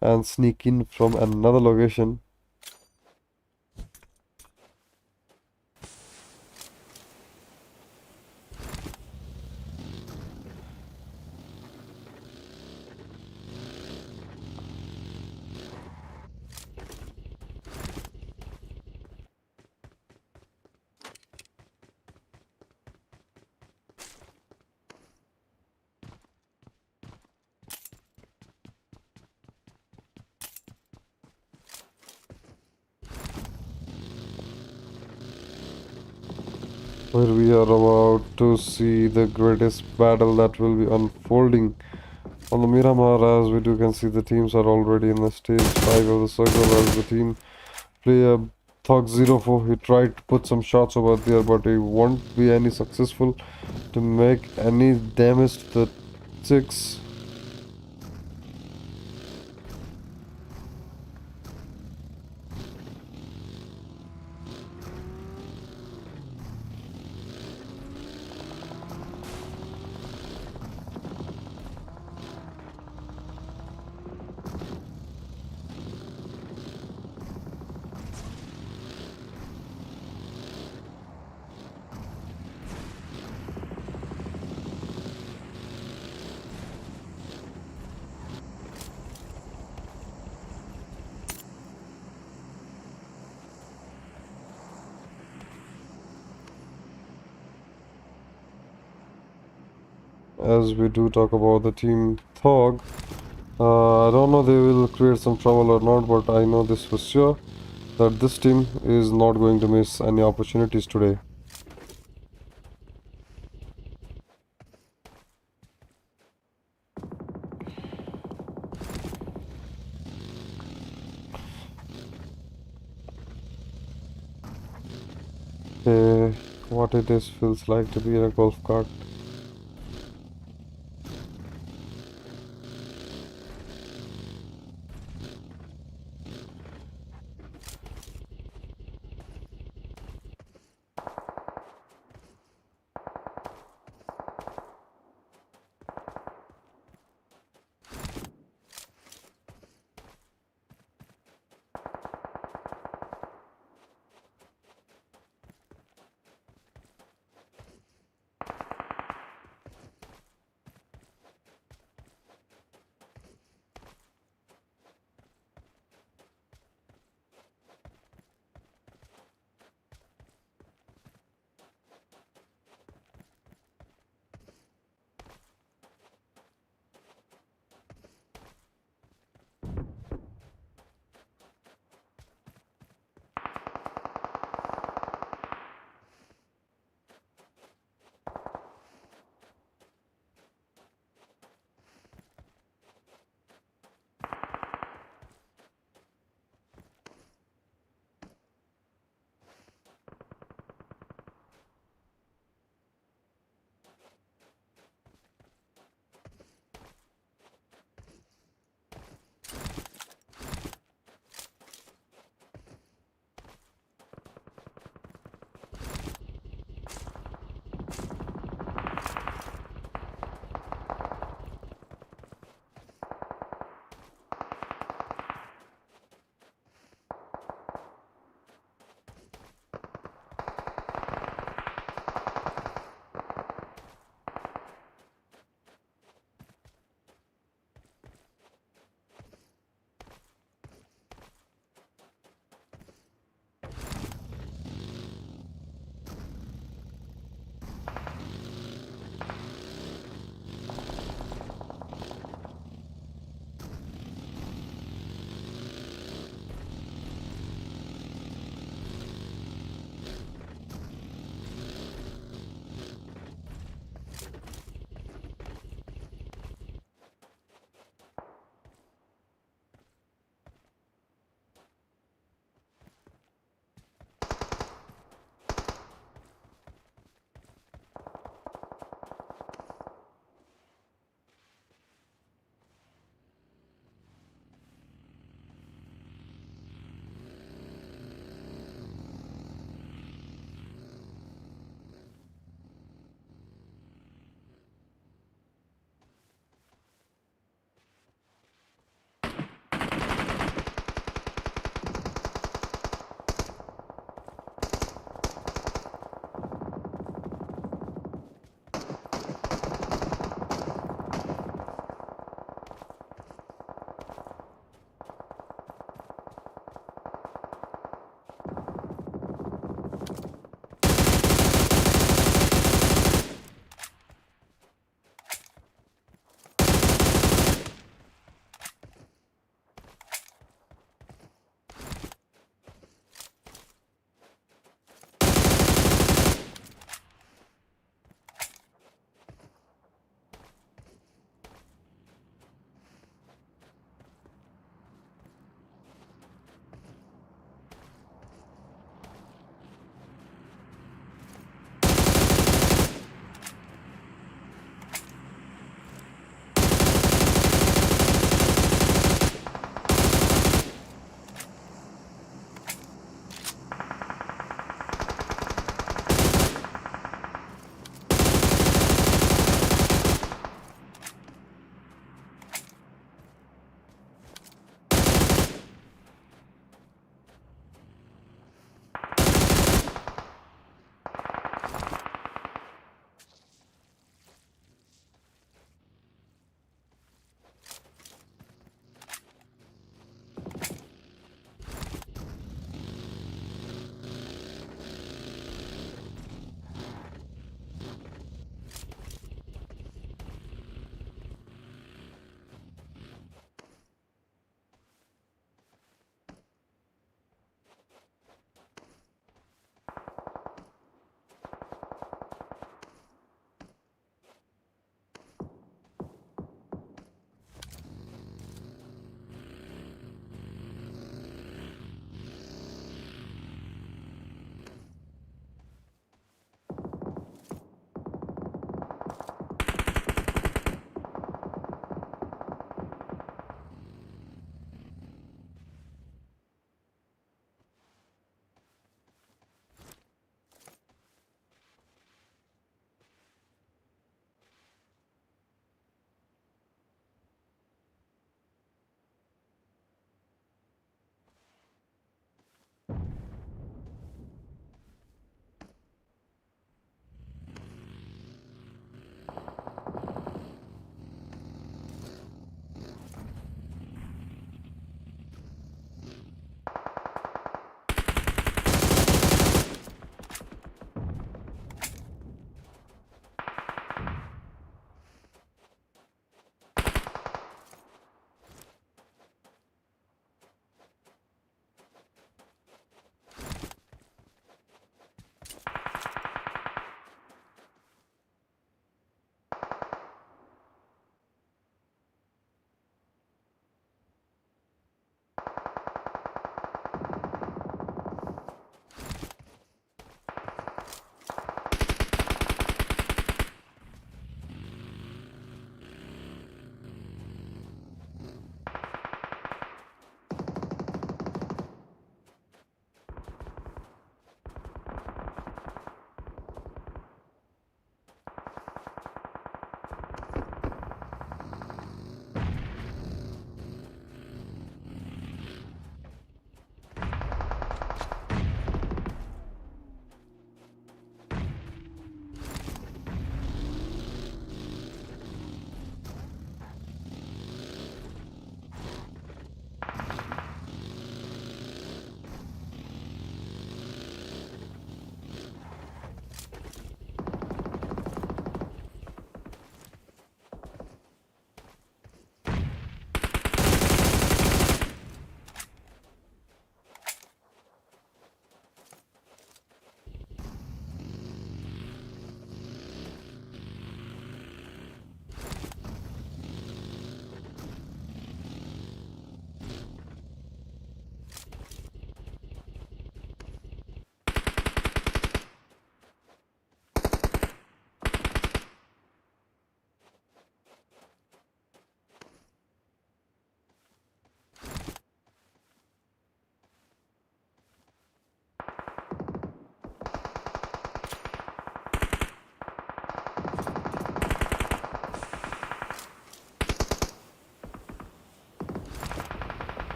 and sneak in from another location. Where we are about to see the greatest battle that will be unfolding on the Miramar. As we do can see, the teams are already in the stage 5 of the circle, as the team player Thug04, he tried to put some shots over there, but he won't be any successful to make any damage to the 6. As we do talk about the team Thug, I don't know they will create some trouble or not, but I know this for sure that this team is not going to miss any opportunities today. What it is feels like to be in a golf cart.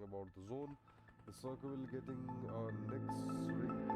talking about the zone. The circle getting next ring.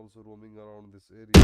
also roaming around this area.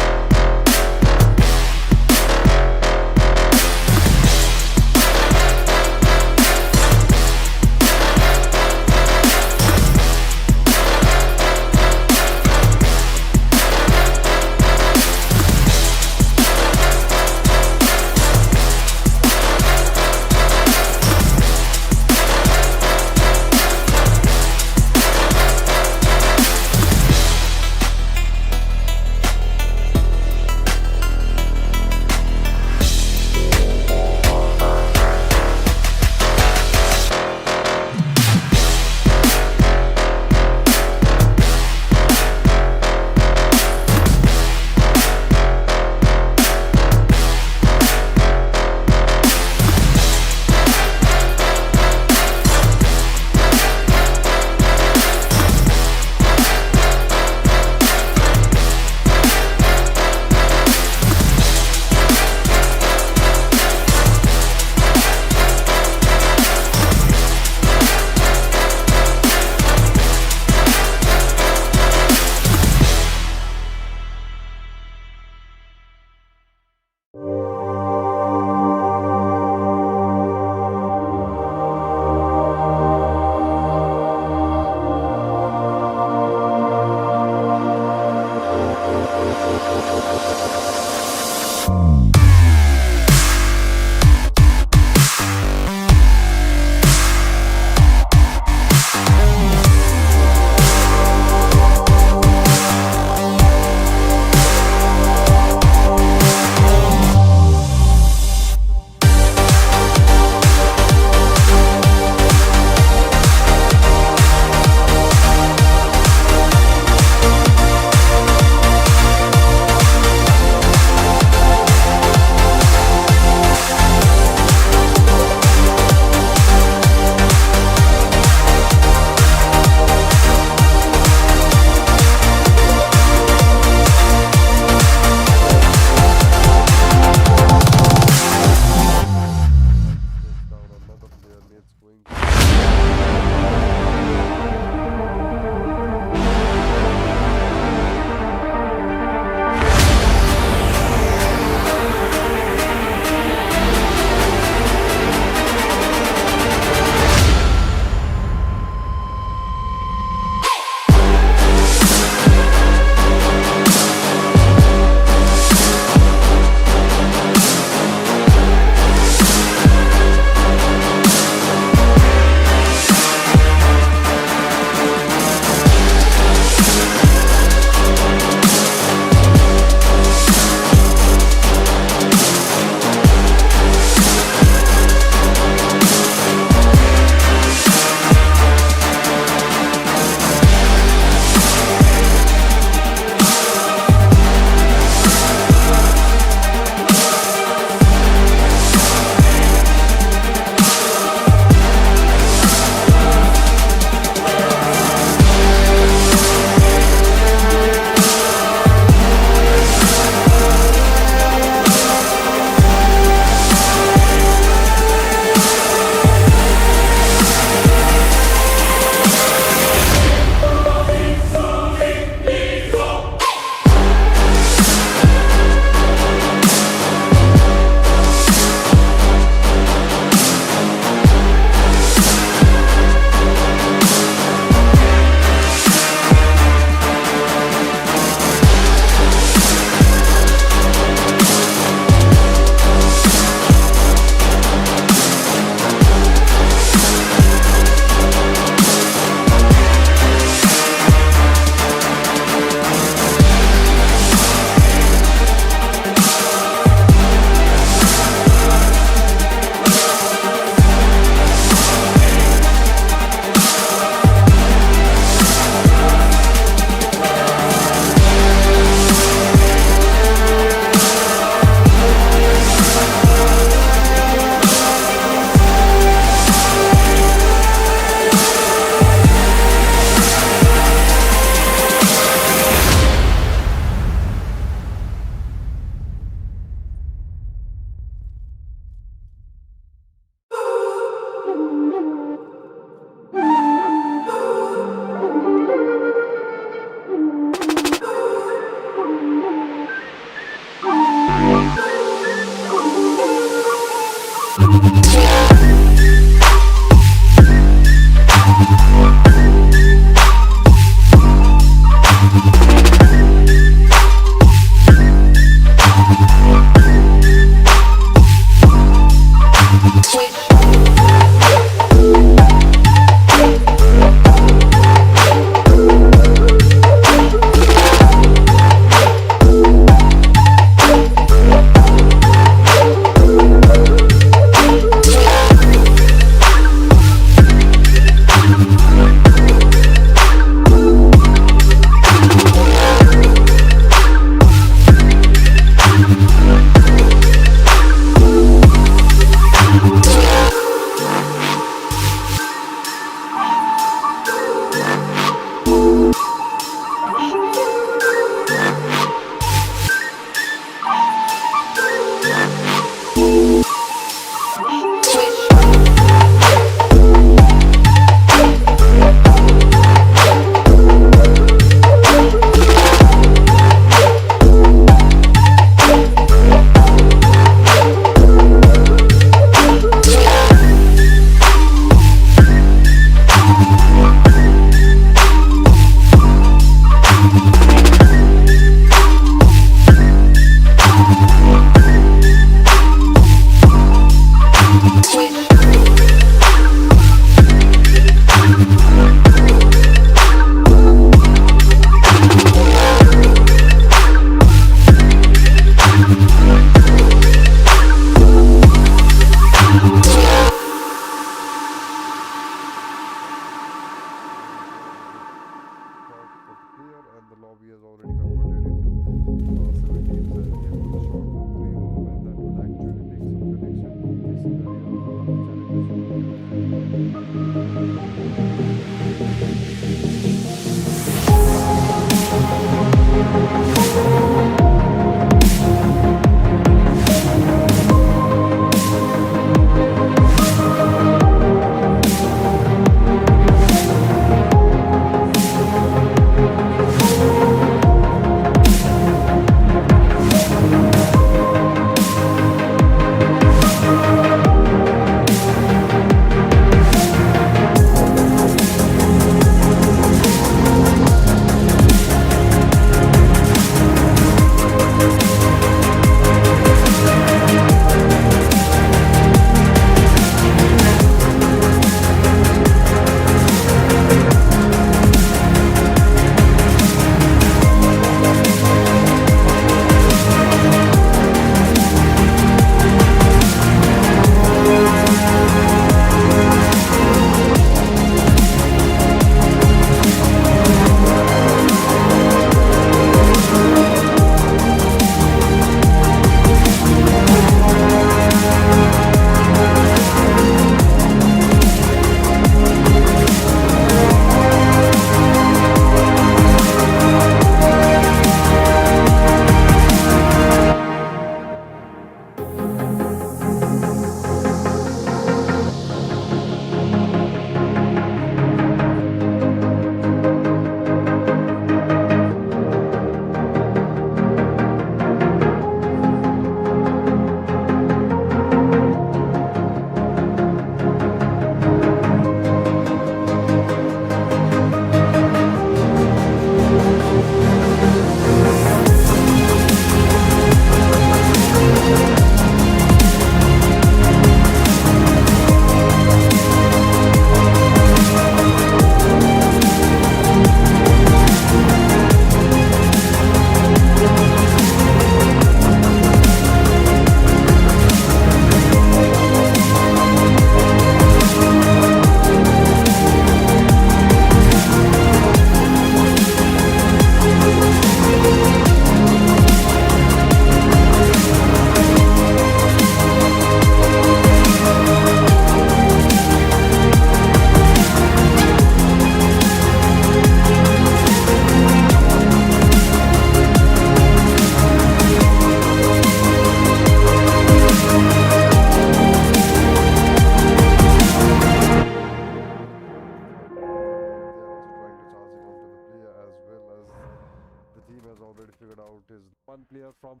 team has already figured out is one player from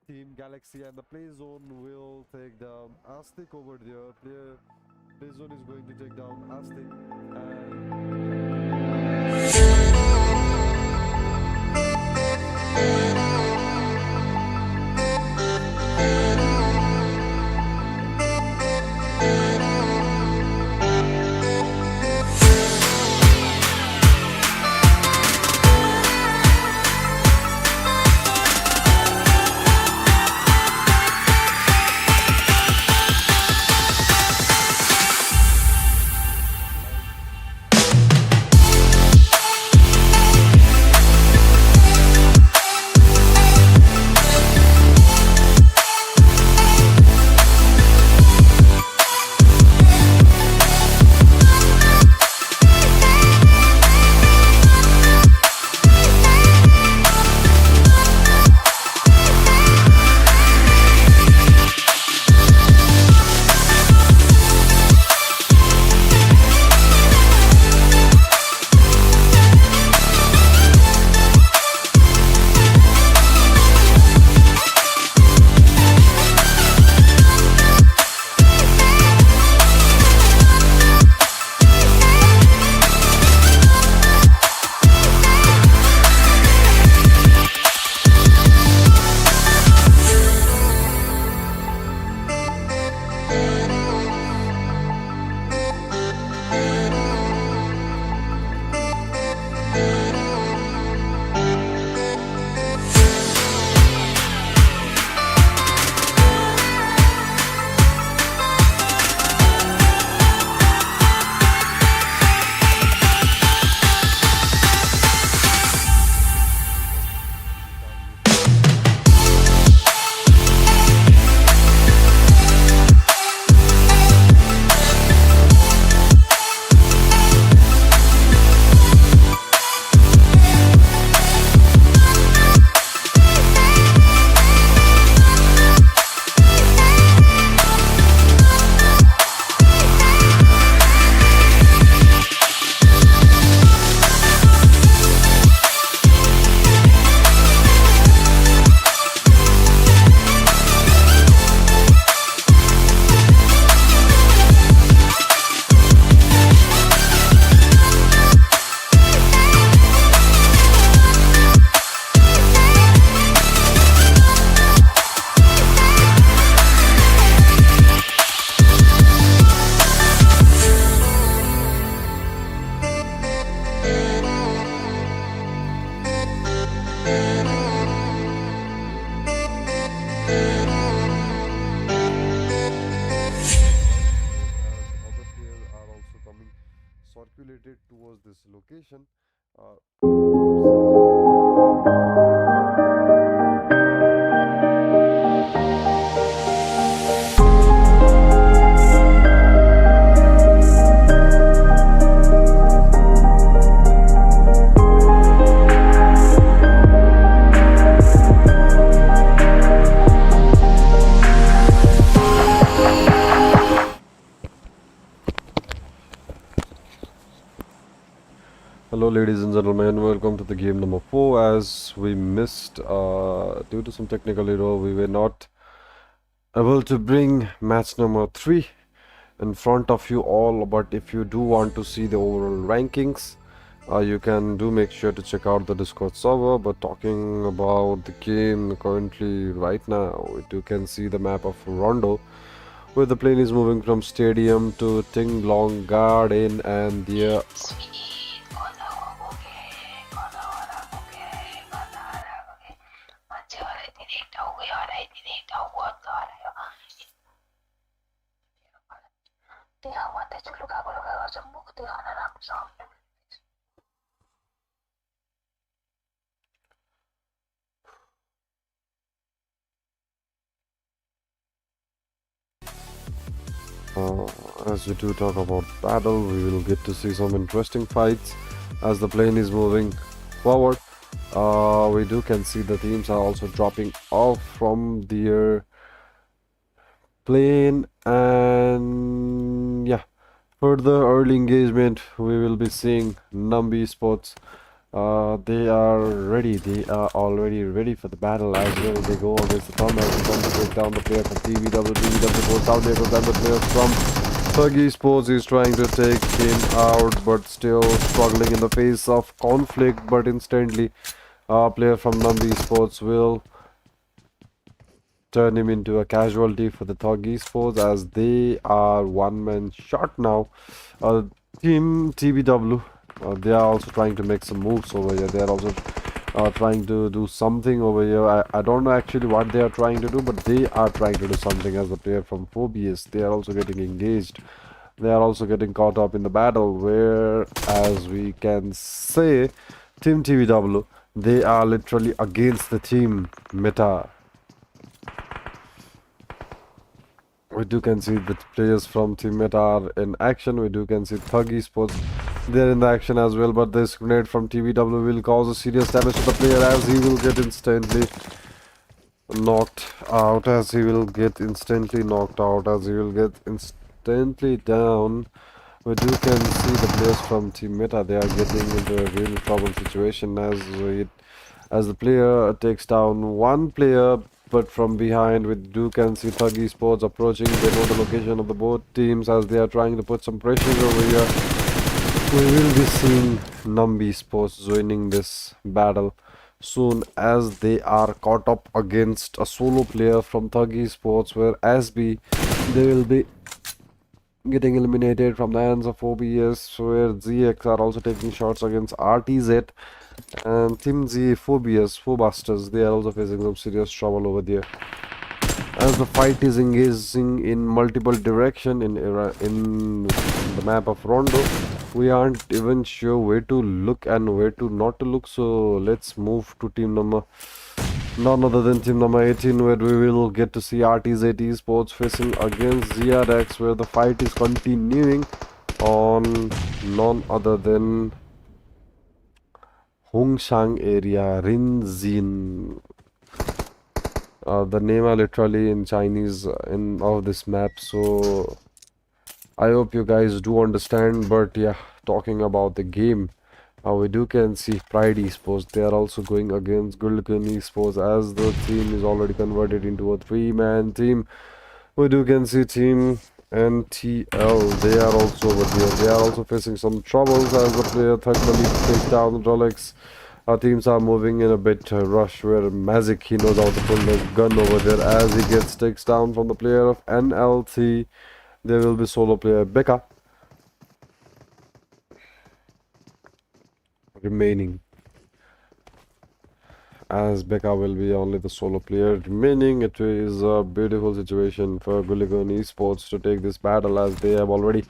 TGlxy, and the play zone will take down Aztec over there. Play zone is going to take down Aztec, circulated towards this location. Uh, Hello ladies and gentlemen, welcome to the game number 4. As we missed due to some technical error, we were not able to bring match number 3 in front of you all, but if you do want to see the overall rankings, you can do make sure to check out the Discord server. But talking about the game currently right now, you can see the map of Rondo, where the plane is moving from stadium to Tinglong Garden, and there as we do talk about battle, we will get to see some interesting fights as the plane is moving forward. We can see the teams are also dropping off from their plane, and yeah, further early engagement we will be seeing NUMB Esports They are ready. They are already ready for the battle as well. They go against the Thumb as they come to take down the player from TVW. TVW goes down. There goes down the player from Ritzy Esports is trying to take him out, but still struggling in the face of conflict. But instantly, a player from NUMB Esports will turn him into a casualty for the Ritzy Esports as they are one-man shot now. Team TBW, they are also trying to make some moves over here. They are also trying to do something over here. I don't know actually what they are trying to do, but they are trying to do something as the player from Phobius. They are also getting engaged. They are also getting caught up in the battle, where, as we can say, Team TBW, they are literally against the team Meta. We do can see the players from Team Meta are in action. We do can see Ritzy Esports, they're in the action as well, but this grenade from TBW will cause a serious damage to the player as he will get instantly knocked out, as he will get instantly down. We do can see the players from Team Meta, they are getting into a really trouble situation as the player takes down one player, but from behind we do can see Ritzy Esports approaching. They know the location of the both teams as they are trying to put some pressure over here. We will be seeing NUMB Esports joining this battle soon as they are caught up against a solo player from Ritzy Esports, where SB they will be getting eliminated from the hands of OBS, where ZX are also taking shots against RTZ, and Team Z Phobusters, they are also facing some serious trouble over there as the fight is engaging in multiple direction in the map of Rondo. We aren't even sure where to look and where to not to look, so let's move to team number none other than team number 18, where we will get to see RTZ Esports facing against ZRX, where the fight is continuing on none other than Hongshan area, Rinzin. The name are literally in Chinese in of this map, so I hope you guys do understand. But yeah, talking about the game, we do can see Pride Esports, they are also going against Gurklyn Esports as the team is already converted into a 3-man team. We do can see team NTL, they are also over there. They are also facing some troubles as the player thankfully takes down Rolex. Our teams are moving in a bit rush, where Magic, he knows how to pull the gun over there as he takes down from the player of NLT. There will be solo player Becca remaining, as Becca will be only the solo player remaining. It is a beautiful situation for Gurklyn Esports to take this battle, as they have already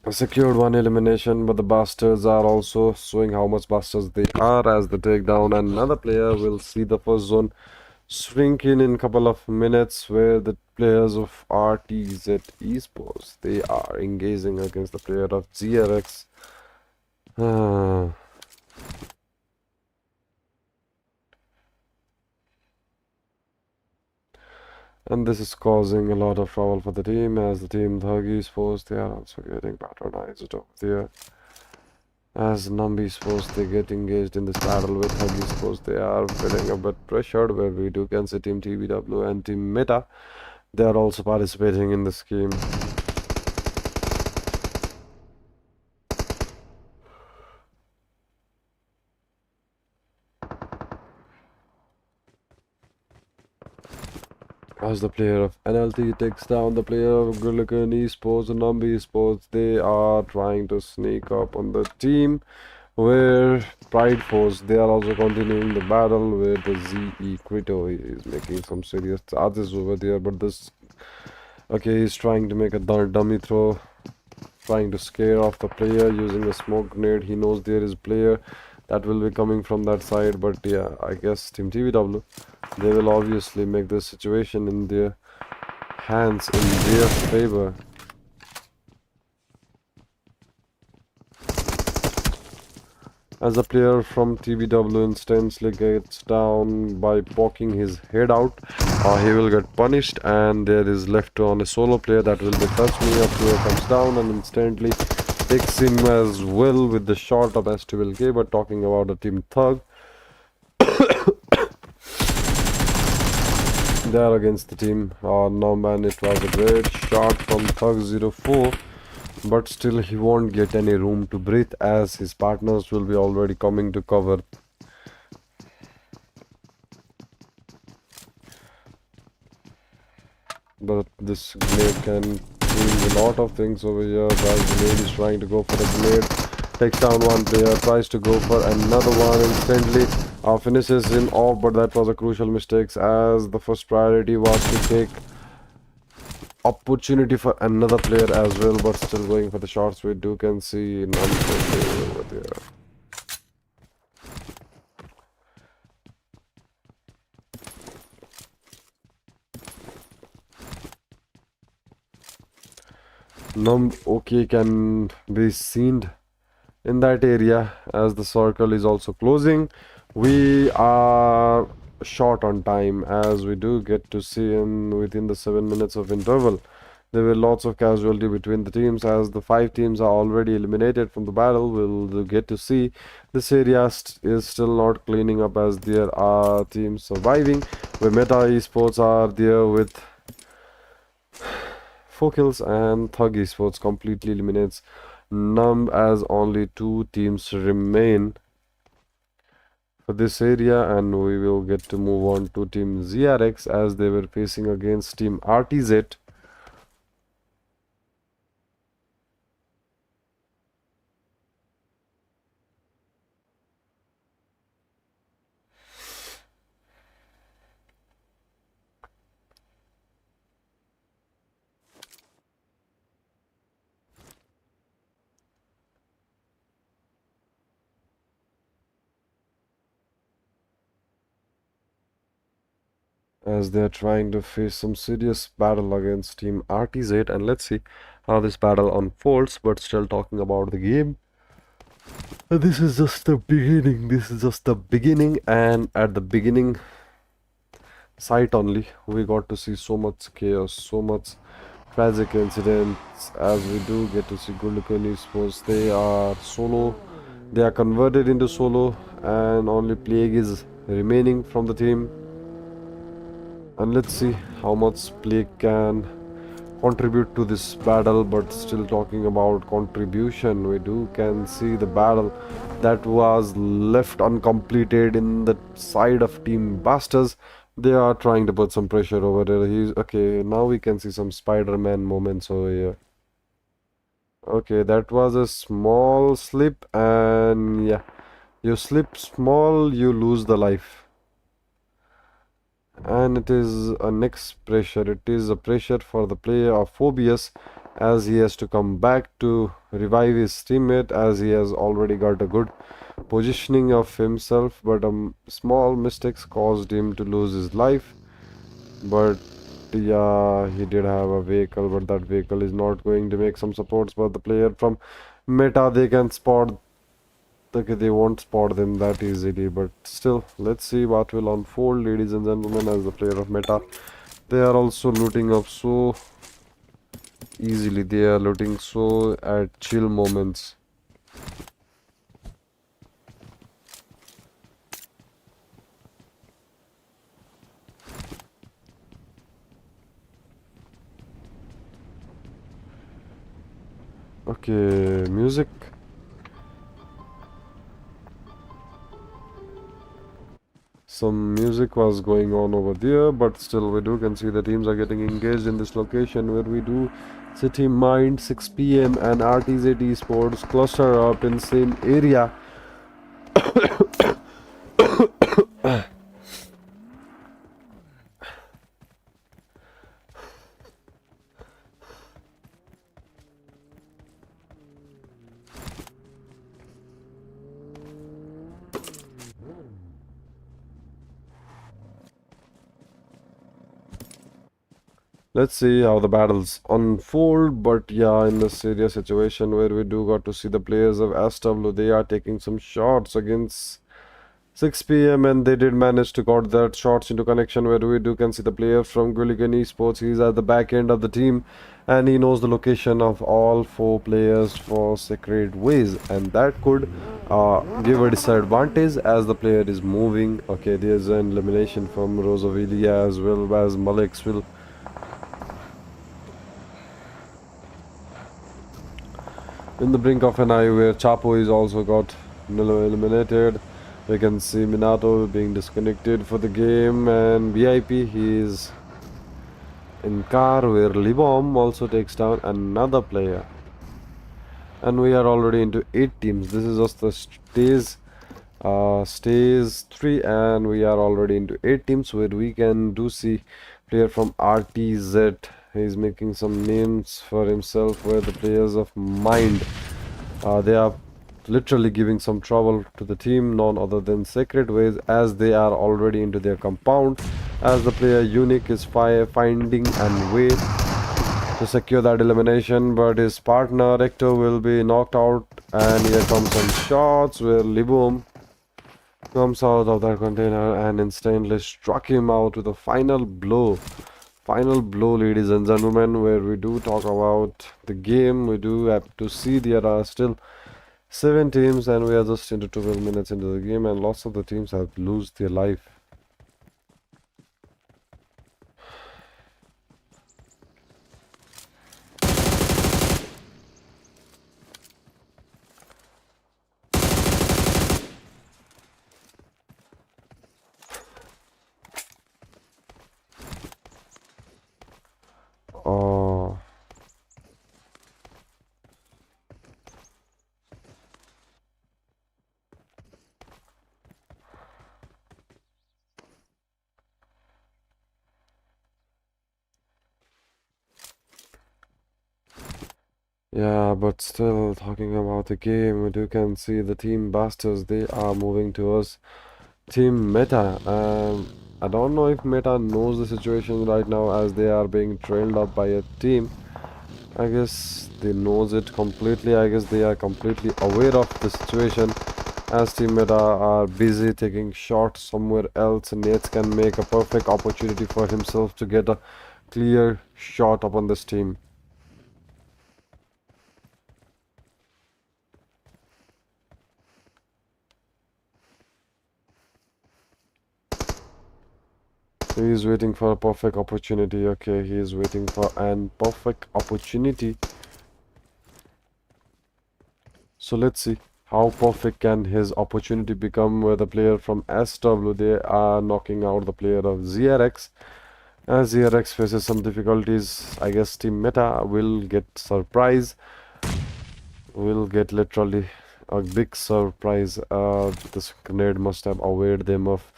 secured one elimination, but the Bastards are also showing how much Bastards they are as they take down another player. Will see the first zone shrink in a couple of minutes, where the players of RTZ Esports, they are engaging against the player of GRX. And this is causing a lot of trouble for the team, as the team Ritzy Esports, they are also getting patronized over there. As NUMB Esports, they get engaged in this battle with Ritzy Esports, they are feeling a bit pressured, where we do can see team TBW and team Meta, they are also participating in this game. As the player of NLT takes down the player of Gurklyn Esports and NUMB Esports, they are trying to sneak up on the team, where Pride Force, they are also continuing the battle, where the ZE Krito is making some serious charges over there, but this, okay, he's trying to make a dummy throw, trying to scare off the player using a smoke grenade. He knows there is a player that will be coming from that side, but yeah, I guess team TBW, they will obviously make this situation in their hands in their favor. as a player from TBW instantly gets down by poking his head out. He will get punished, and there is left on a solo player that will be touch me. A player comes down and instantly takes him as well with the shot of STWLK. But talking about the team Thug, they are against the team NUMB, and it was a great shot from Thug04. But still he won't get any room to breathe as his partners will be already coming to cover. But this grenade can change a lot of things over here. As grenade is trying to go for the grenade, takes down one player, tries to go for another one, instantly finishes him off, but that was a crucial mistake as the first priority was to take opportunity for another player as well, but still going for the shots. We do can see NUMB over there. NUMB okay can be seen in that area as the circle is also closing. We are short on time as we do get to see him within the 7 minutes of interval. There were lots of casualty between the teams as the 5 teams are already eliminated from the battle. We'll get to see this area is still not cleaning up as there are teams surviving, where Meta Esports are there with 4 kills and Thug Esports completely eliminates NUMB as only 2 teams remain for this area. And we will get to move on to team ZRX as they were facing against team RTZ. As they're trying to face some serious battle against team RTZ, and let's see how this battle unfolds. But still talking about the game, this is just the beginning. And at the beginning site only we got to see so much chaos, so much tragic incidents, as we do get to see Gurklyn Esports. They are solo, they are converted into solo, and only Plague is remaining from the team. And let's see how much Plague can contribute to this battle. But still talking about contribution, we do can see the battle that was left uncompleted in the side of Team Bastards. They are trying to put some pressure over there. He's okay. Now we can see some Spider-Man moments over here. Okay, that was a small slip, and yeah, you slip small, you lose the life. And it is a next pressure. It is a pressure for the player of Phobius as he has to come back to revive his teammate as he has already got a good positioning of himself, but small mistakes caused him to lose his life. But yeah, he did have a vehicle, but that vehicle is not going to make some supports. But the player from Meta, they can spot. Okay, they won't spot them that easily, but still, let's see what will unfold, ladies and gentlemen. As the player of Meta, they are also looting up so easily. They are looting so at chill moments. Okay, music. Some music was going on over there, but still we do can see the teams are getting engaged in this location where we do see Team Mind 6 PM and RTZ Esports cluster up in same area. Let's see how the battles unfold. But yeah, in this serious situation where we do got to see the players of SW, they are taking some shots against 6 p.m. and they did manage to got that shots into connection where we do can see the player from Gurklyn Esports. He's at the back end of the team and he knows the location of all 4 players for Sacred Ways, and that could give a disadvantage as the player is moving. Okay, there's an elimination from Rozavlea as well as Malik's will in the brink of an eye where Chapo is also got eliminated. We can see Minato being disconnected for the game, and VIP he is in car where Libom also takes down another player. And we are already into 8 teams. This is just the stage 3 and we are already into 8 teams where we can do see player from RTZ. He's making some names for himself where the players of Mind they are literally giving some trouble to the team, none other than Sacred Ways, as they are already into their compound, as the player Unique is finding and way to secure that elimination, but his partner Recto will be knocked out, and here comes some shots where Libum comes out of that container and instantly struck him out with a final blow. Final blow, ladies and gentlemen, where we do talk about the game. We do have to see there are still 7 teams and we are just into 12 minutes into the game, and lots of the teams have lost their life. Oh, yeah, but still talking about the game, we do can see the team Bastards, they are moving towards Team Meta. I don't know if Meta knows the situation right now as they are being trailed up by a team. I guess they knows it completely. I guess they are completely aware of the situation as Team Meta are busy taking shots somewhere else. Nates can make a perfect opportunity for himself to get a clear shot upon this team. He is waiting for a perfect opportunity. Okay, he is waiting for an perfect opportunity. So let's see how perfect can his opportunity become where the player from SW they are knocking out the player of ZRX. As ZRX faces some difficulties, I guess Team Meta will get surprise. Will get literally a big surprise. This grenade must have aware them of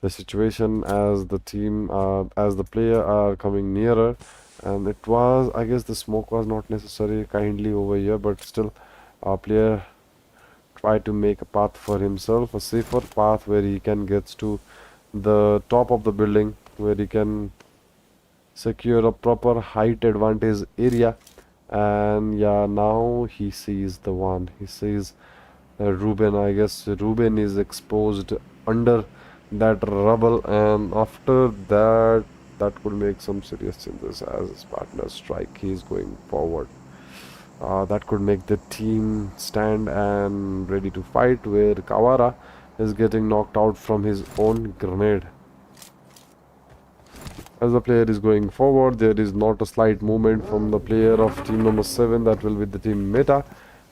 the situation as the team as the player are coming nearer, and it was, I guess the smoke was not necessary kindly over here, but still our player tried to make a path for himself, a safer path where he can get to the top of the building where he can secure a proper height advantage area. And yeah, now he sees the one, he sees Ruben. I guess Ruben is exposed under that rubble, and after that, that could make some serious changes as his partner strike. He is going forward. That could make the team stand and ready to fight, where Kawara is getting knocked out from his own grenade. As the player is going forward, there is not a slight movement from the player of team number 7, that will be the team Meta,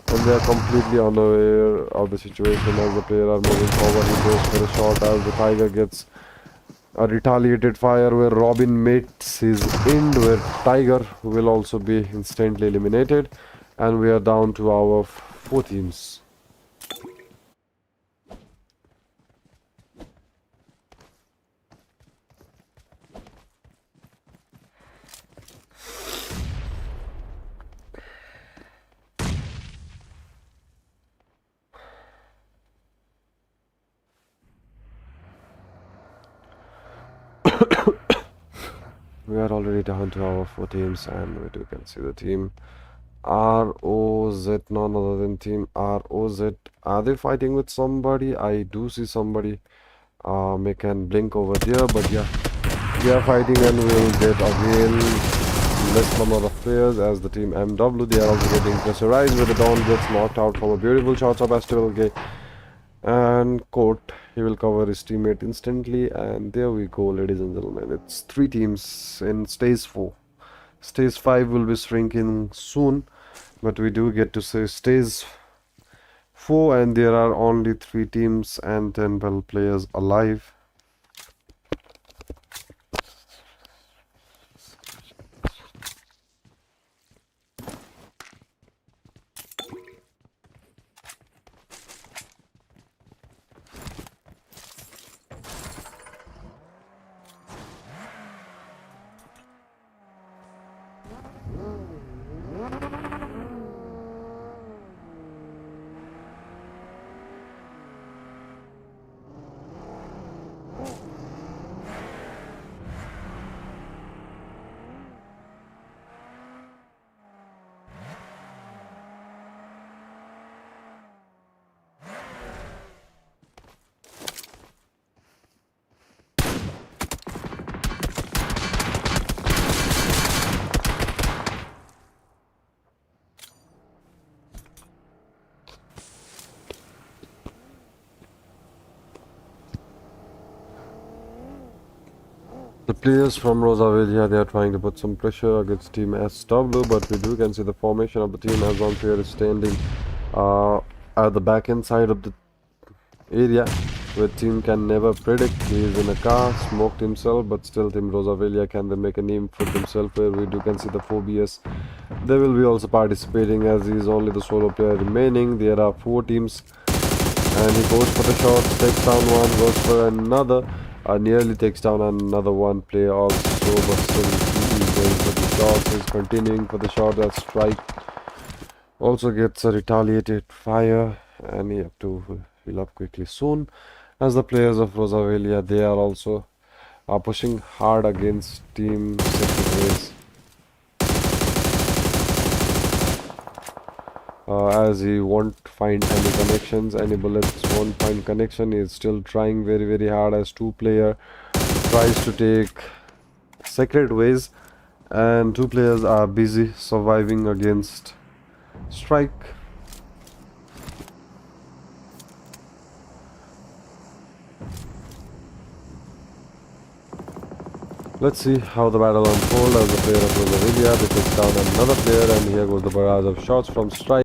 and they are completely unaware of the situation. As the player are moving forward, he goes for a shot as the Tiger gets a retaliated fire where Robin meets his end, where Tiger will also be instantly eliminated, and we are down to our 4 teams. we are already down to our 4 teams, and we can see the team ROZ, none other than team ROZ. Are they fighting with somebody? I do see somebody make and blink over there, but yeah, we are fighting, and we'll get again less number of players as the team MW. They are also getting pressurized with the Dawn gets knocked out from a beautiful shot of Trible, and Court, he will cover his teammate instantly, and there we go, ladies and gentlemen. It's 3 teams in stage 4. Stage 5 will be shrinking soon, but we do get to say stage 4, and there are only 3 teams and 10 players alive. The players from Rozavlea, they are trying to put some pressure against team SW, but we do can see the formation of the team as one player is standing at the back end side of the area where team can never predict. He is in a car, smoked himself, but still team Rozavlea can they make a name for themselves, where we do can see the 4BS. They will be also participating as he is only the solo player remaining. There are 4 teams, and he goes for the shot, takes down one, goes for another, nearly takes down another one player also, but still he is going for the shots. He's continuing for the shot. That strike also gets a retaliated fire, and he have to heal up quickly soon, as the players of Rozavlea, they are also pushing hard against team Secretaries. As he won't find any connections, any bullets, won't find connection. He is still trying very hard as 2 player tries to take secret ways, and 2 players are busy surviving against strike. Let's see how the battle unfolds as the player of Rozavlea, they take down another player, and here goes the barrage of shots from strike.